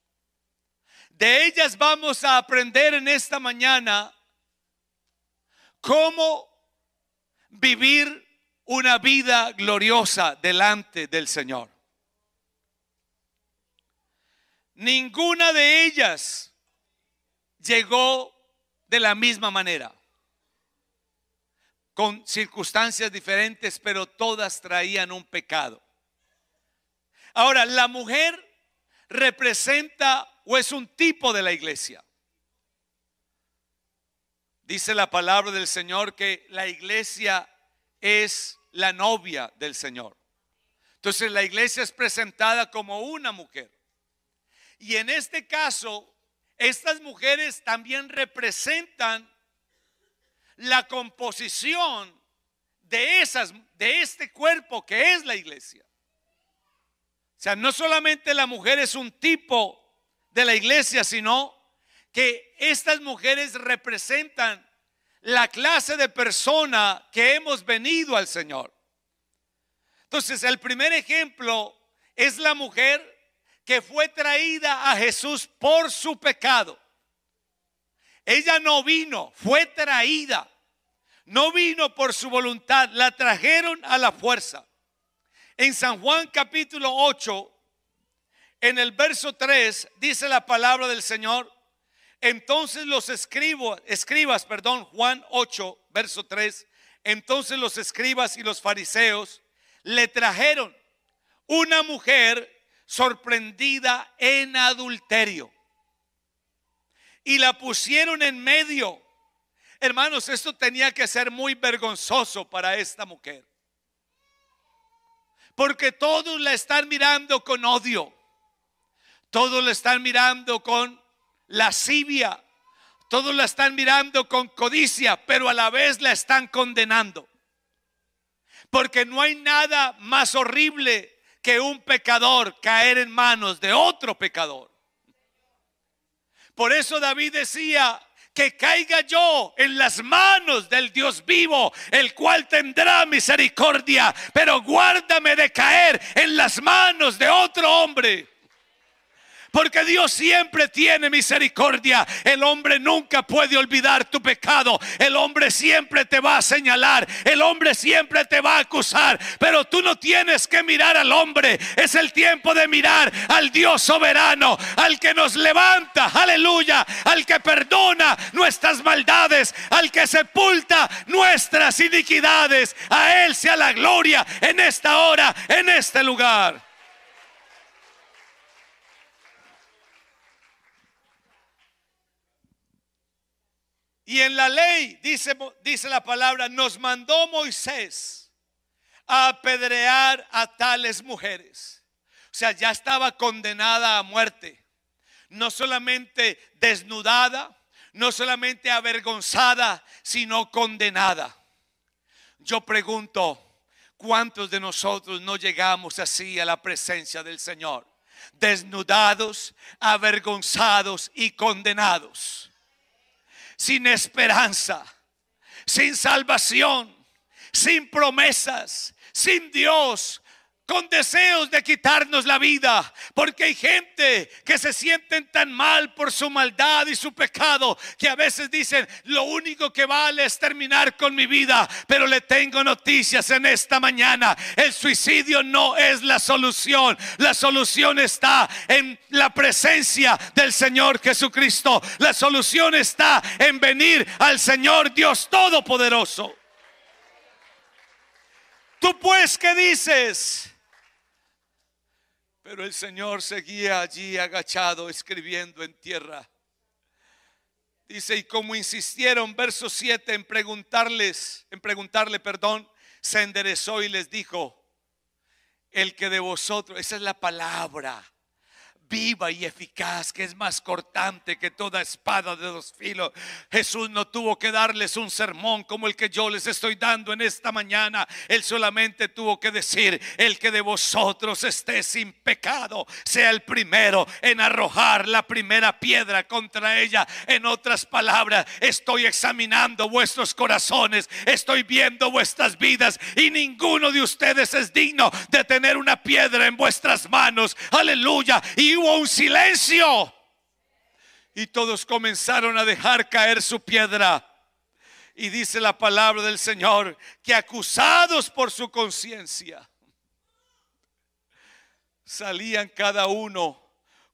De ellas vamos a aprender en esta mañana cómo vivir una vida gloriosa delante del Señor. Ninguna de ellas llegó de la misma manera, con circunstancias diferentes, pero todas traían un pecado. Ahora, la mujer representa o es un tipo de la iglesia. Dice la palabra del Señor que la iglesia es la novia del Señor. Entonces la iglesia es presentada como una mujer. Y en este caso, estas mujeres también representan la composición de este cuerpo que es la iglesia. O sea, no solamente la mujer es un tipo de la iglesia, sino que estas mujeres representan la clase de persona que hemos venido al Señor. Entonces, el primer ejemplo es la mujer que fue traída a Jesús por su pecado. Ella no vino, fue traída. No vino por su voluntad, la trajeron a la fuerza. En San Juan capítulo 8, en el verso 3, dice la palabra del Señor. Entonces los escribas, Juan 8, verso 3. Entonces los escribas y los fariseos le trajeron una mujer sorprendida en adulterio y la pusieron en medio. Hermanos, esto tenía que ser muy vergonzoso para esta mujer, porque todos la están mirando con odio, todos la están mirando con lascivia, todos la están mirando con codicia, pero a la vez la están condenando, porque no hay nada más horrible que un pecador caer en manos de otro pecador. Por eso David decía: que caiga yo en las manos del Dios vivo, el cual tendrá misericordia, pero guárdame de caer en las manos de otro hombre. Porque Dios siempre tiene misericordia. El hombre nunca puede olvidar tu pecado. El hombre siempre te va a señalar. El hombre siempre te va a acusar. Pero tú no tienes que mirar al hombre. Es el tiempo de mirar al Dios soberano, al que nos levanta, aleluya, al que perdona nuestras maldades, al que sepulta nuestras iniquidades. A Él sea la gloria en esta hora, en este lugar. Y en la ley, dice la palabra, nos mandó Moisés a apedrear a tales mujeres. O sea, ya estaba condenada a muerte. No solamente desnudada, no solamente avergonzada, sino condenada. Yo pregunto, ¿cuántos de nosotros no llegamos así a la presencia del Señor? Desnudados, avergonzados y condenados. Sin esperanza, sin salvación, sin promesas, sin Dios, con deseos de quitarnos la vida, porque hay gente que se sienten tan mal por su maldad y su pecado, que a veces dicen: lo único que vale es terminar con mi vida. Pero le tengo noticias en esta mañana: el suicidio no es la solución. La solución está en la presencia del Señor Jesucristo. La solución está en venir al Señor Dios Todopoderoso. Tú pues, ¿qué dices? Pero el Señor seguía allí agachado, escribiendo en tierra. Dice: y como insistieron, verso 7, en preguntarle, se enderezó y les dijo: el que de vosotros, esa es la palabra, viva y eficaz, que es más cortante que toda espada de dos filos. Jesús no tuvo que darles un sermón como el que yo les estoy dando en esta mañana. Él solamente tuvo que decir: el que de vosotros esté sin pecado, sea el primero en arrojar la primera piedra contra ella. En otras palabras, estoy examinando vuestros corazones, estoy viendo vuestras vidas, y ninguno de ustedes es digno de tener una piedra en vuestras manos. Aleluya. Y hubo un silencio, y todos comenzaron a dejar caer su piedra. Y dice la palabra del Señor que, acusados por su conciencia, salían cada uno,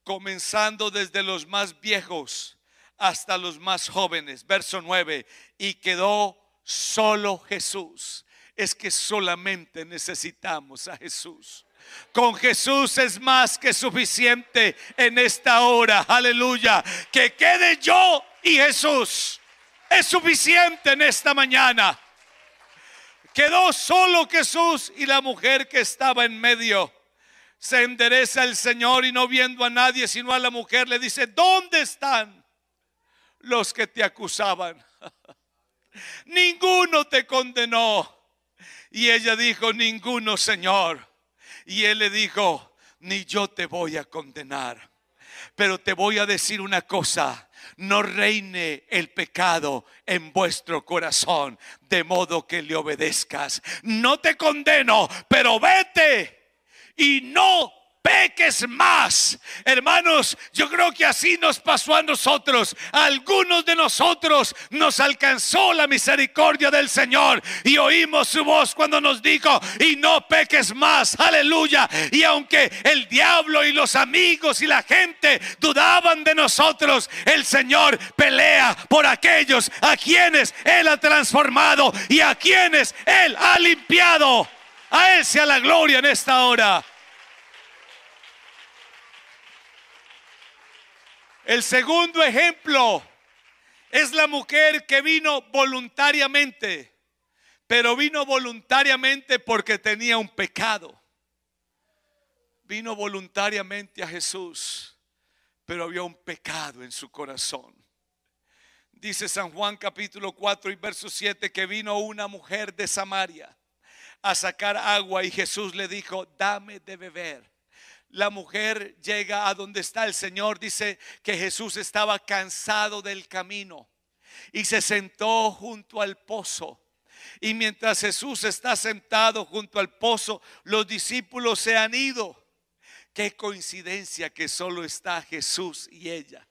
comenzando desde los más viejos hasta los más jóvenes. Verso 9: y quedó solo Jesús. Es que solamente necesitamos a Jesús. Con Jesús es más que suficiente en esta hora. Aleluya. Que quede yo y Jesús es suficiente en esta mañana. Quedó solo Jesús, y la mujer que estaba en medio. Se endereza el Señor, y no viendo a nadie sino a la mujer, le dice: ¿dónde están los que te acusaban? Ninguno te condenó. Y ella dijo: ninguno, Señor. Y él le dijo: ni yo te voy a condenar, pero te voy a decir una cosa: no reine el pecado en vuestro corazón, de modo que le obedezcas. No te condeno, pero vete y no peques más. Hermanos, yo creo que así nos pasó a nosotros. A algunos de nosotros nos alcanzó la misericordia del Señor, y oímos su voz cuando nos dijo: y no peques más. Aleluya. Y aunque el diablo y los amigos y la gente dudaban de nosotros, el Señor pelea por aquellos a quienes Él ha transformado y a quienes Él ha limpiado. A Él sea la gloria en esta hora. El segundo ejemplo es la mujer que vino voluntariamente, pero vino voluntariamente porque tenía un pecado. Vino voluntariamente a Jesús, pero había un pecado en su corazón. Dice San Juan capítulo 4 y verso 7 que vino una mujer de Samaria a sacar agua, y Jesús le dijo: dame de beber. La mujer llega a donde está el Señor. Dice que Jesús estaba cansado del camino y se sentó junto al pozo. Y mientras Jesús está sentado junto al pozo, los discípulos se han ido. Qué coincidencia que solo está Jesús y ella,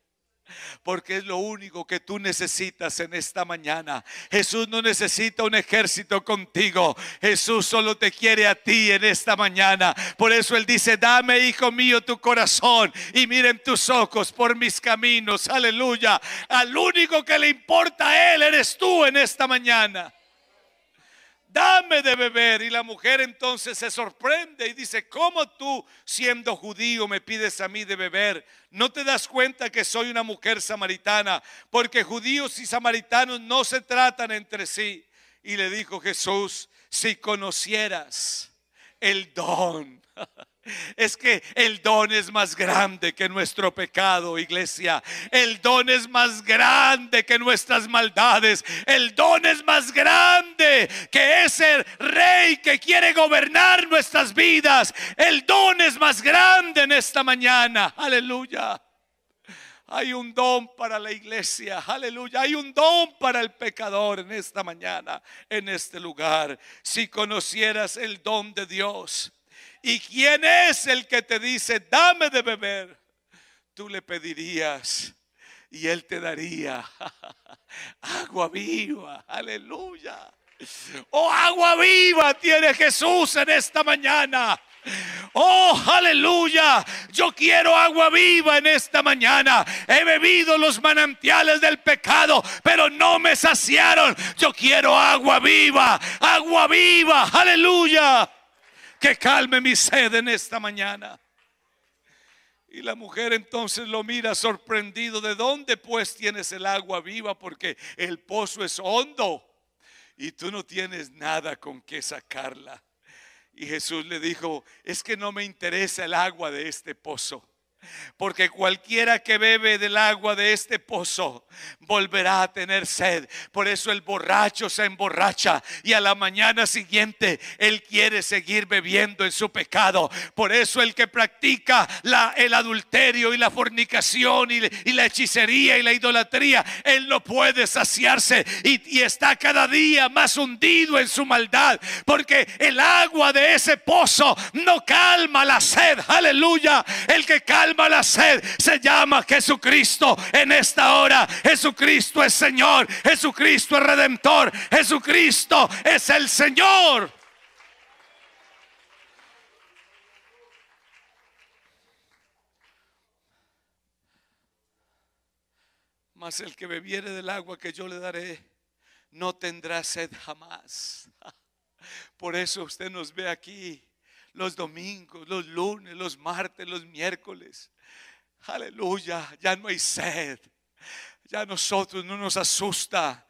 porque es lo único que tú necesitas en esta mañana. Jesús no necesita un ejército contigo. Jesús solo te quiere a ti en esta mañana. Por eso Él dice: dame, hijo mío, tu corazón, y miren tus ojos por mis caminos. Aleluya. Al único que le importa a Él eres tú en esta mañana. Dame de beber. Y la mujer entonces se sorprende y dice: ¿cómo tú, siendo judío, me pides a mí de beber? ¿No te das cuenta que soy una mujer samaritana? Porque judíos y samaritanos no se tratan entre sí. Y le dijo Jesús: si conocieras el don. Es que el don es más grande que nuestro pecado, iglesia. El don es más grande que nuestras maldades. El don es más grande que ese rey que quiere gobernar nuestras vidas. El don es más grande en esta mañana. Aleluya. Hay un don para la iglesia, aleluya. Hay un don para el pecador en esta mañana, en este lugar. Si conocieras el don de Dios, ¿y quién es el que te dice: dame de beber? Tú le pedirías y Él te daría agua viva, aleluya. Oh, agua viva tiene Jesús en esta mañana. Oh, aleluya. Yo quiero agua viva en esta mañana. He bebido los manantiales del pecado, pero no me saciaron. Yo quiero agua viva, aleluya, que calme mi sed en esta mañana. Y la mujer entonces lo mira sorprendido: ¿de dónde pues tienes el agua viva? Porque el pozo es hondo y tú no tienes nada con qué sacarla. Y Jesús le dijo: es que no me interesa el agua de este pozo. Porque cualquiera que bebe del agua de este pozo volverá a tener sed. Por eso el borracho se emborracha y a la mañana siguiente él quiere seguir bebiendo en su pecado. Por eso el que practica el adulterio y la fornicación y la hechicería y la idolatría, él no puede saciarse y está cada día más hundido en su maldad. Porque el agua de ese pozo no calma la sed. Aleluya. El que calma la sed se llama Jesucristo. En esta hora Jesucristo es Señor, Jesucristo es Redentor, Jesucristo es el Señor. Mas el que bebiere del agua que yo le daré no tendrá sed jamás. Por eso usted nos ve aquí los domingos, los lunes, los martes, los miércoles. Aleluya, ya no hay sed. Ya a nosotros no nos asusta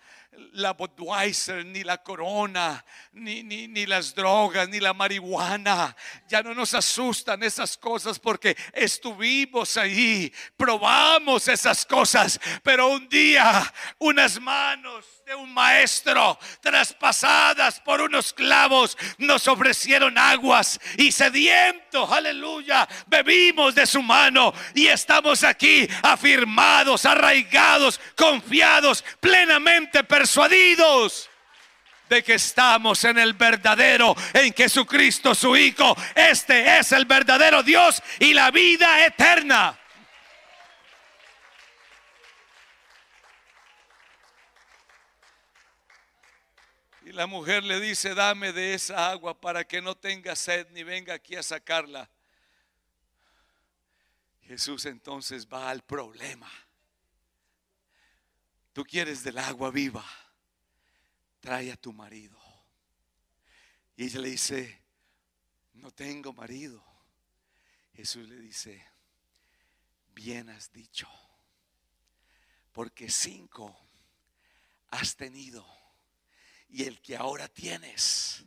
la Budweiser, ni la Corona, ni las drogas, ni la marihuana. Ya no nos asustan esas cosas porque estuvimos ahí, probamos esas cosas. Pero un día unas manos de un maestro traspasadas por unos clavos nos ofrecieron aguas y sedientos, aleluya, bebimos de su mano y estamos aquí afirmados, arraigados, confiados, plenamente persuadidos de que estamos en el verdadero, en Jesucristo su Hijo. Este es el verdadero Dios y la vida eterna. Y la mujer le dice: dame de esa agua para que no tenga sed ni venga aquí a sacarla. Jesús entonces va al problema. Tú quieres del agua viva, trae a tu marido. Y ella le dice: no tengo marido. Jesús le dice: bien has dicho, porque 5 has tenido y el que ahora tienes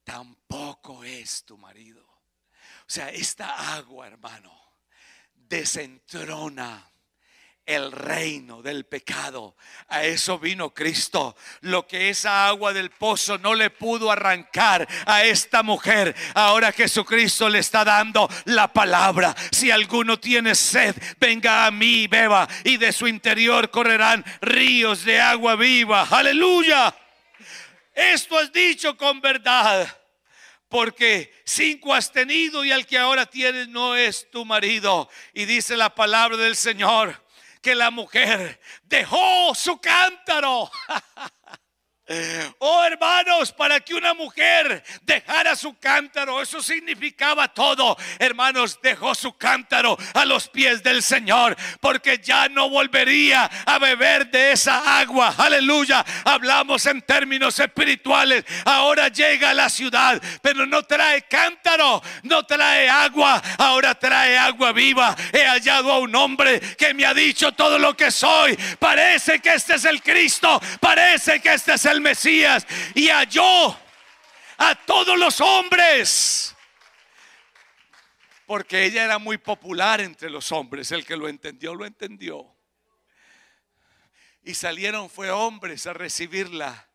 tampoco es tu marido. O sea, esta agua, hermano, desentrona el reino del pecado. A eso vino Cristo. Lo que esa agua del pozo no le pudo arrancar a esta mujer, ahora Jesucristo le está dando la palabra. Si alguno tiene sed, venga a mí y beba, y de su interior correrán ríos de agua viva. Aleluya. Esto has dicho con verdad, porque 5 has tenido y al que ahora tienes no es tu marido. Y dice la palabra del Señor que la mujer dejó su cántaro. Oh, hermanos, para que una mujer dejara su cántaro, eso significaba todo. Hermanos, dejó su cántaro a los pies del Señor, porque ya no volvería a beber de esa agua. Aleluya. Hablamos en términos espirituales. Ahora llega a la ciudad, pero no trae cántaro, no trae agua, ahora trae agua viva. He hallado a un hombre que me ha dicho todo lo que soy. Parece que este es el Cristo, parece que este es el Mesías. Y halló a todos los hombres, porque ella era muy popular entre los hombres. El que lo entendió, lo entendió. Y salieron fue hombres a recibirla,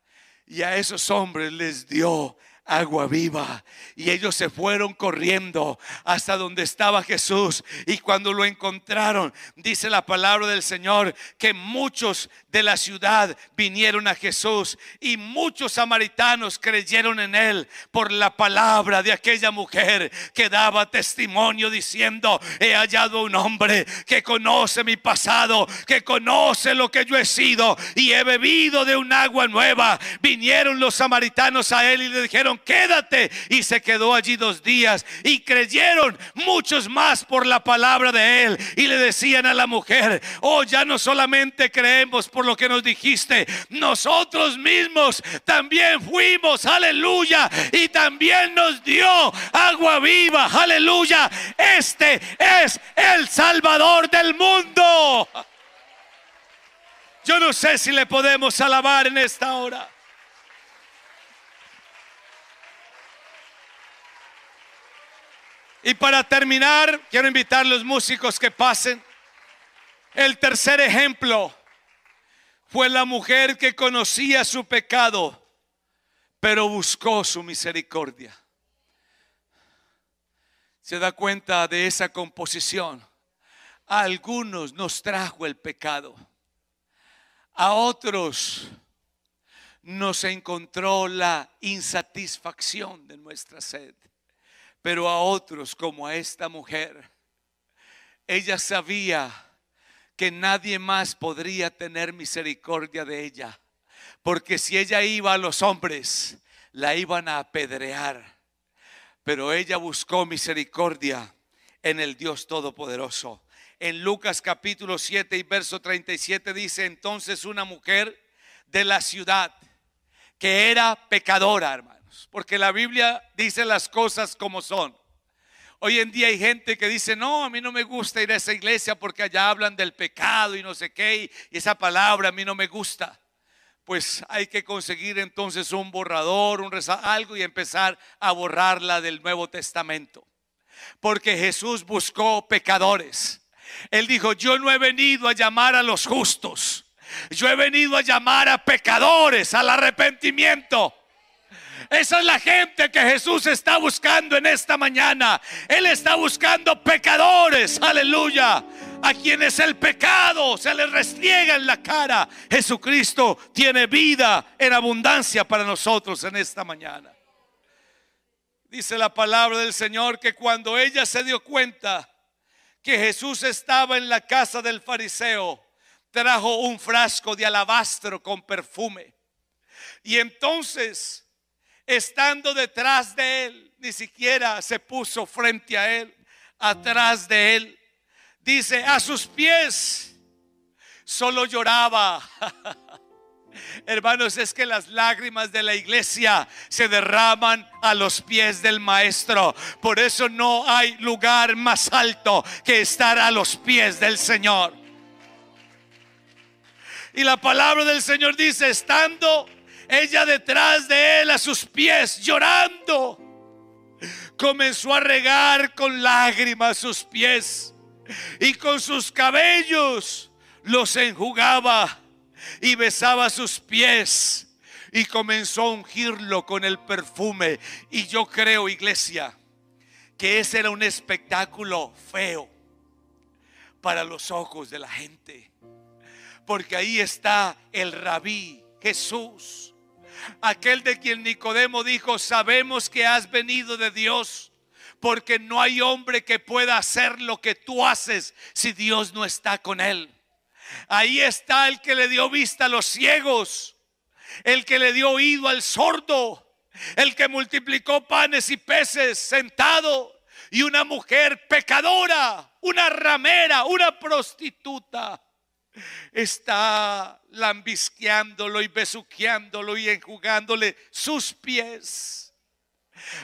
y a esos hombres les dio agua viva. Y ellos se fueron corriendo hasta donde estaba Jesús. Y cuando lo encontraron, dice la palabra del Señor que muchos de la ciudad vinieron a Jesús, y muchos samaritanos creyeron en él por la palabra de aquella mujer que daba testimonio diciendo: he hallado a un hombre que conoce mi pasado, que conoce lo que yo he sido, y he bebido de un agua nueva. Vinieron los samaritanos a él y le dijeron: quédate. Y se quedó allí 2 días, y creyeron muchos más por la palabra de él. Y le decían a la mujer: oh, ya no solamente creemos por lo que nos dijiste, nosotros mismos también fuimos, aleluya, y también nos dio agua viva, aleluya. Este es el Salvador del mundo. Yo no sé si le podemos alabar en esta hora. Y para terminar, quiero invitar a los músicos que pasen. El tercer ejemplo fue la mujer que conocía su pecado, pero buscó su misericordia. ¿Se da cuenta de esa composición? A algunos nos trajo el pecado, a otros nos encontró la insatisfacción de nuestra sed, pero a otros, como a esta mujer, ella sabía que nadie más podría tener misericordia de ella, porque si ella iba a los hombres, la iban a apedrear. Pero ella buscó misericordia en el Dios Todopoderoso. En Lucas capítulo 7 y verso 37 dice: entonces una mujer de la ciudad que era pecadora, hermanos, porque la Biblia dice las cosas como son. Hoy en día hay gente que dice: no, a mí no me gusta ir a esa iglesia porque allá hablan del pecado y no sé qué, y esa palabra a mí no me gusta. Pues hay que conseguir entonces un borrador, algo, y empezar a borrarla del Nuevo Testamento. Porque Jesús buscó pecadores. Él dijo: yo no he venido a llamar a los justos, yo he venido a llamar a pecadores al arrepentimiento. Esa es la gente que Jesús está buscando en esta mañana. Él está buscando pecadores, aleluya, a quienes el pecado se les restriega en la cara. Jesucristo tiene vida en abundancia para nosotros en esta mañana. Dice la palabra del Señor que cuando ella se dio cuenta que Jesús estaba en la casa del fariseo, trajo un frasco de alabastro con perfume. Y entonces, estando detrás de él, ni siquiera se puso frente a él, atrás de él, dice, a sus pies solo lloraba. Hermanos, es que las lágrimas de la iglesia se derraman a los pies del Maestro. Por eso no hay lugar más alto que estar a los pies del Señor. Y la palabra del Señor dice: estando ella detrás de él a sus pies llorando, comenzó a regar con lágrimas sus pies y con sus cabellos los enjugaba y besaba sus pies y comenzó a ungirlo con el perfume. Y yo creo, iglesia, que ese era un espectáculo feo para los ojos de la gente, porque ahí está el rabí Jesús, aquel de quien Nicodemo dijo: sabemos que has venido de Dios, porque no hay hombre que pueda hacer lo que tú haces si Dios no está con él. Ahí está el que le dio vista a los ciegos, el que le dio oído al sordo, el que multiplicó panes y peces sentado, y una mujer pecadora, una ramera, una prostituta, está lambisqueándolo y besuqueándolo y enjugándole sus pies.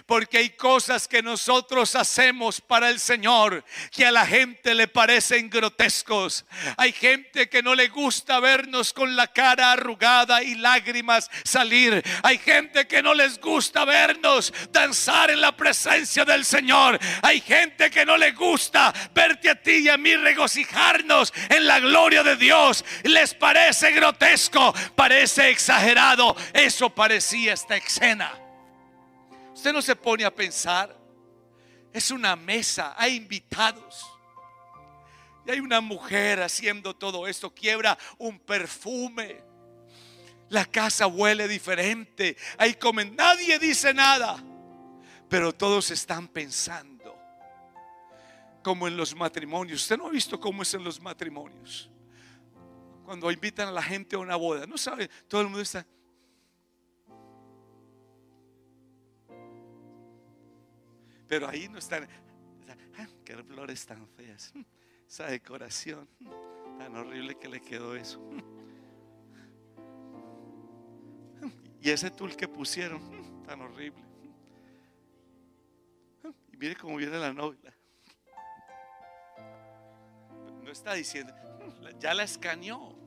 Porque hay cosas que nosotros hacemos para el Señor que a la gente le parecen grotescos. Hay gente que no le gusta vernos con la cara arrugada y lágrimas salir. Hay gente que no les gusta vernos danzar en la presencia del Señor. Hay gente que no le gusta verte a ti y a mí regocijarnos en la gloria de Dios. Les parece grotesco, parece exagerado. Eso parecía esta escena. Usted no se pone a pensar, es una mesa, hay invitados y hay una mujer haciendo todo esto, quiebra un perfume, la casa huele diferente, ahí comen, nadie dice nada, pero todos están pensando, como en los matrimonios. Usted no ha visto cómo es en los matrimonios, cuando invitan a la gente a una boda, no sabe, todo el mundo está... Pero ahí no están. Qué flores tan feas, esa decoración tan horrible que le quedó eso, y ese tul que pusieron tan horrible. Y mire cómo viene la novia. No está diciendo, ya la escaneó,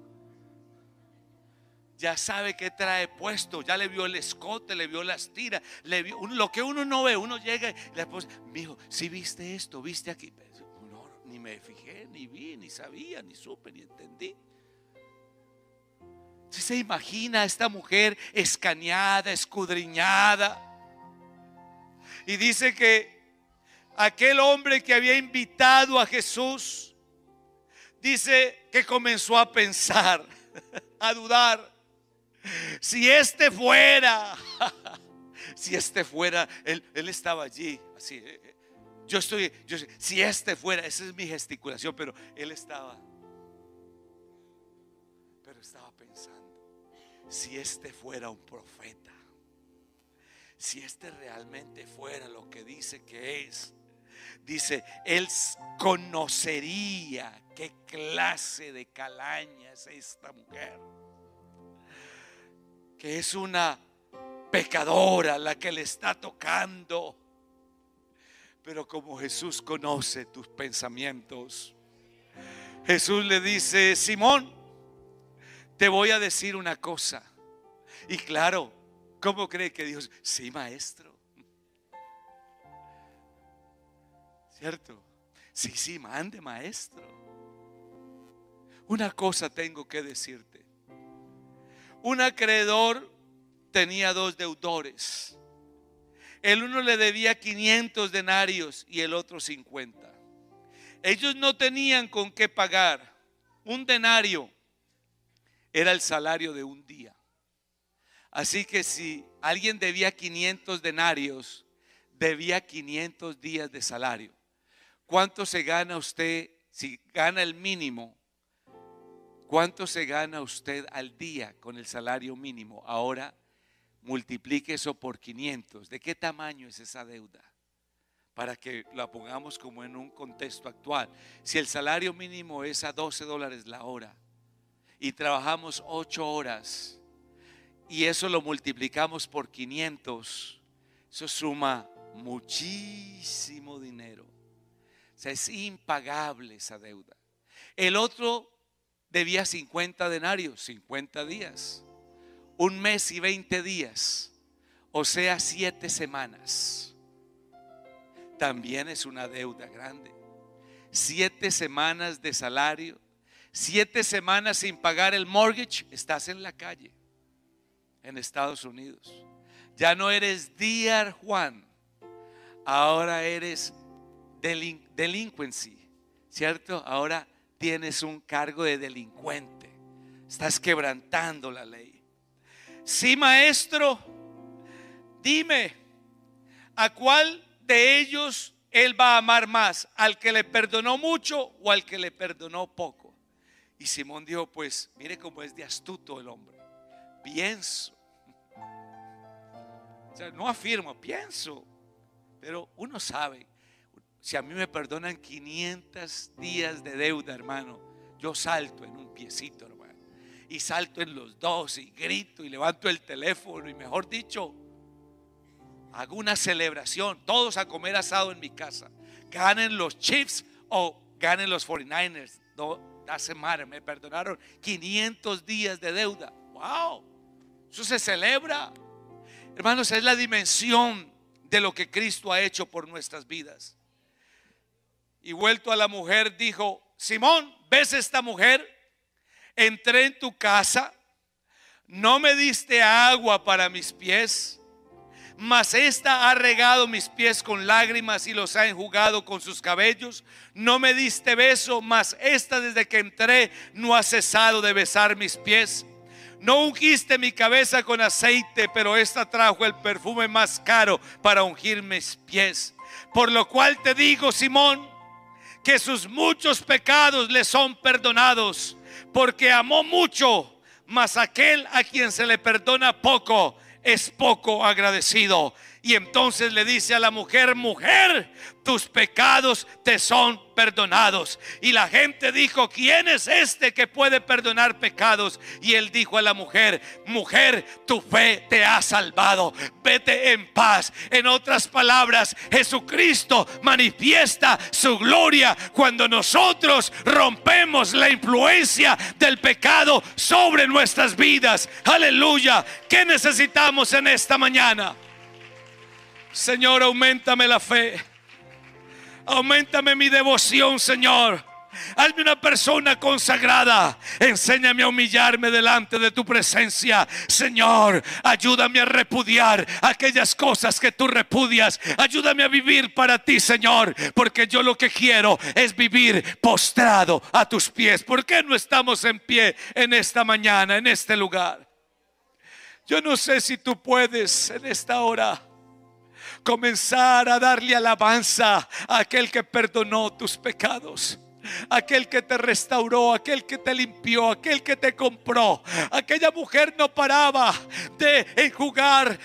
ya sabe qué trae puesto, ya le vio el escote, le vio las tiras, le vio lo que uno no ve. Uno llega y la esposa, mijo, si viste esto, viste aquí. No, ni me fijé, ni vi, ni sabía, ni supe, ni entendí. Si se imagina a esta mujer escaneada, escudriñada, y dice que aquel hombre que había invitado a Jesús, dice que comenzó a pensar, a dudar. Si este fuera, él estaba allí, así. Si este fuera, esa es mi gesticulación, pero él estaba pensando, si este fuera un profeta, si este realmente fuera lo que dice que es, dice, él conocería qué clase de calaña es esta mujer, que es una pecadora la que le está tocando. Pero como Jesús conoce tus pensamientos, Jesús le dice, Simón, te voy a decir una cosa. Y claro, ¿cómo cree que Dios? Sí, maestro. ¿Cierto? Sí, mande, maestro. Una cosa tengo que decirte. Un acreedor tenía 2 deudores. El uno le debía 500 denarios y el otro 50. Ellos no tenían con qué pagar. Un denario era el salario de un día. Así que si alguien debía 500 denarios, debía 500 días de salario. ¿Cuánto se gana usted si gana el mínimo? ¿Cuánto se gana usted al día con el salario mínimo? Ahora multiplique eso por 500. ¿De qué tamaño es esa deuda? Para que la pongamos como en un contexto actual. Si el salario mínimo es a $12 la hora y trabajamos 8 horas y eso lo multiplicamos por 500, eso suma muchísimo dinero. O sea, es impagable esa deuda. El otro debía 50 denarios, 50 días. Un mes y 20 días, o sea 7 semanas. También es una deuda grande. 7 semanas de salario, 7 semanas sin pagar el mortgage. Estás en la calle en Estados Unidos. Ya no eres Dear Juan, ahora eres delinquency, ¿cierto? Ahora tienes un cargo de delincuente. Estás quebrantando la ley. Sí, maestro, dime, ¿a cuál de ellos él va a amar más? ¿Al que le perdonó mucho o al que le perdonó poco? Y Simón dijo, pues mire cómo es de astuto el hombre. Pienso. O sea, no afirmo, pienso. Pero uno sabe, si a mí me perdonan 500 días de deuda, hermano, yo salto en un piecito, hermano. Y salto en los dos y grito y levanto el teléfono y mejor dicho, hago una celebración, todos a comer asado en mi casa. Ganen los Chiefs o ganen los 49ers, no hace mal, me perdonaron 500 días de deuda. Wow, eso se celebra. Hermanos, es la dimensión de lo que Cristo ha hecho por nuestras vidas. Y vuelto a la mujer dijo, Simón, ¿ves esta mujer? Entré en tu casa, no me diste agua para mis pies, mas esta ha regado mis pies con lágrimas y los ha enjugado con sus cabellos. No me diste beso, mas esta desde que entré no ha cesado de besar mis pies. No ungiste mi cabeza con aceite, pero esta trajo el perfume más caro para ungir mis pies. Por lo cual te digo, Simón, que sus muchos pecados le son perdonados, porque amó mucho, mas aquel a quien se le perdona poco es poco agradecido. Y entonces le dice a la mujer: mujer, tus pecados te son perdonados. Y la gente dijo: ¿quién es este que puede perdonar pecados? Y él dijo a la mujer: mujer, tu fe te ha salvado, vete en paz. En otras palabras, Jesucristo manifiesta su gloria cuando nosotros rompemos la influencia del pecado sobre nuestras vidas. Aleluya. ¿Qué necesitamos en esta mañana? Señor, auméntame la fe, auméntame mi devoción, Señor. Hazme una persona consagrada. Enséñame a humillarme delante de tu presencia. Señor, ayúdame a repudiar aquellas cosas que tú repudias. Ayúdame a vivir para ti, Señor, porque yo lo que quiero es vivir postrado a tus pies. ¿Por qué no estamos en pie en esta mañana, en este lugar? Yo no sé si tú puedes en esta hora comenzar a darle alabanza a aquel que perdonó tus pecados, aquel que te restauró, aquel que te limpió, aquel que te compró. Aquella mujer no paraba de enjugar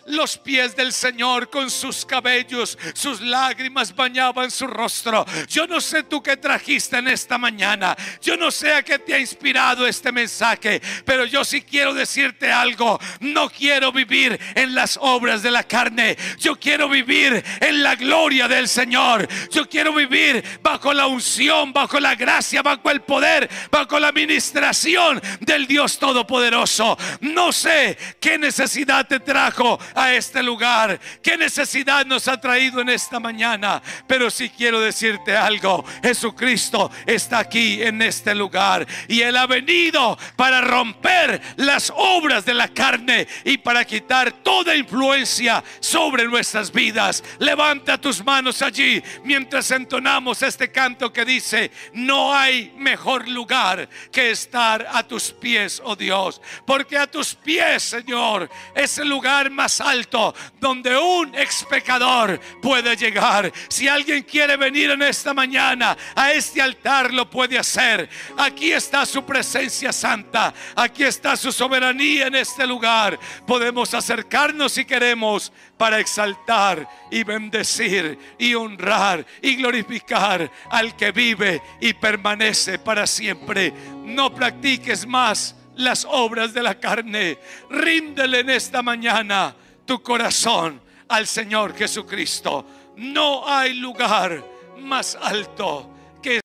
los pies del Señor con sus cabellos. Sus lágrimas bañaban su rostro. Yo no sé tú qué trajiste en esta mañana. Yo no sé a qué te ha inspirado este mensaje, pero yo sí quiero decirte algo. No quiero vivir en las obras de la carne. Yo quiero vivir en la gloria del Señor. Yo quiero vivir bajo la unción, bajo la gracia, bajo el poder, bajo la administración del Dios Todopoderoso. No sé qué necesidad te trajo a este lugar, qué necesidad nos ha traído en esta mañana, pero sí quiero decirte algo. Jesucristo está aquí en este lugar y Él ha venido para romper las obras de la carne y para quitar toda influencia sobre nuestras vidas. Levanta tus manos allí mientras entonamos este canto que dice: no hay mejor lugar que estar a tus pies, oh Dios, porque a tus pies, Señor, es el lugar más alto donde un ex pecador puede llegar. Si alguien quiere venir en esta mañana a este altar, lo puede hacer. Aquí está su presencia santa, aquí está su soberanía en este lugar. Podemos acercarnos si queremos para exaltar y bendecir y honrar y glorificar al que vive y permanece para siempre. No practiques más las obras de la carne. Ríndele en esta mañana tu corazón al Señor Jesucristo. No hay lugar más alto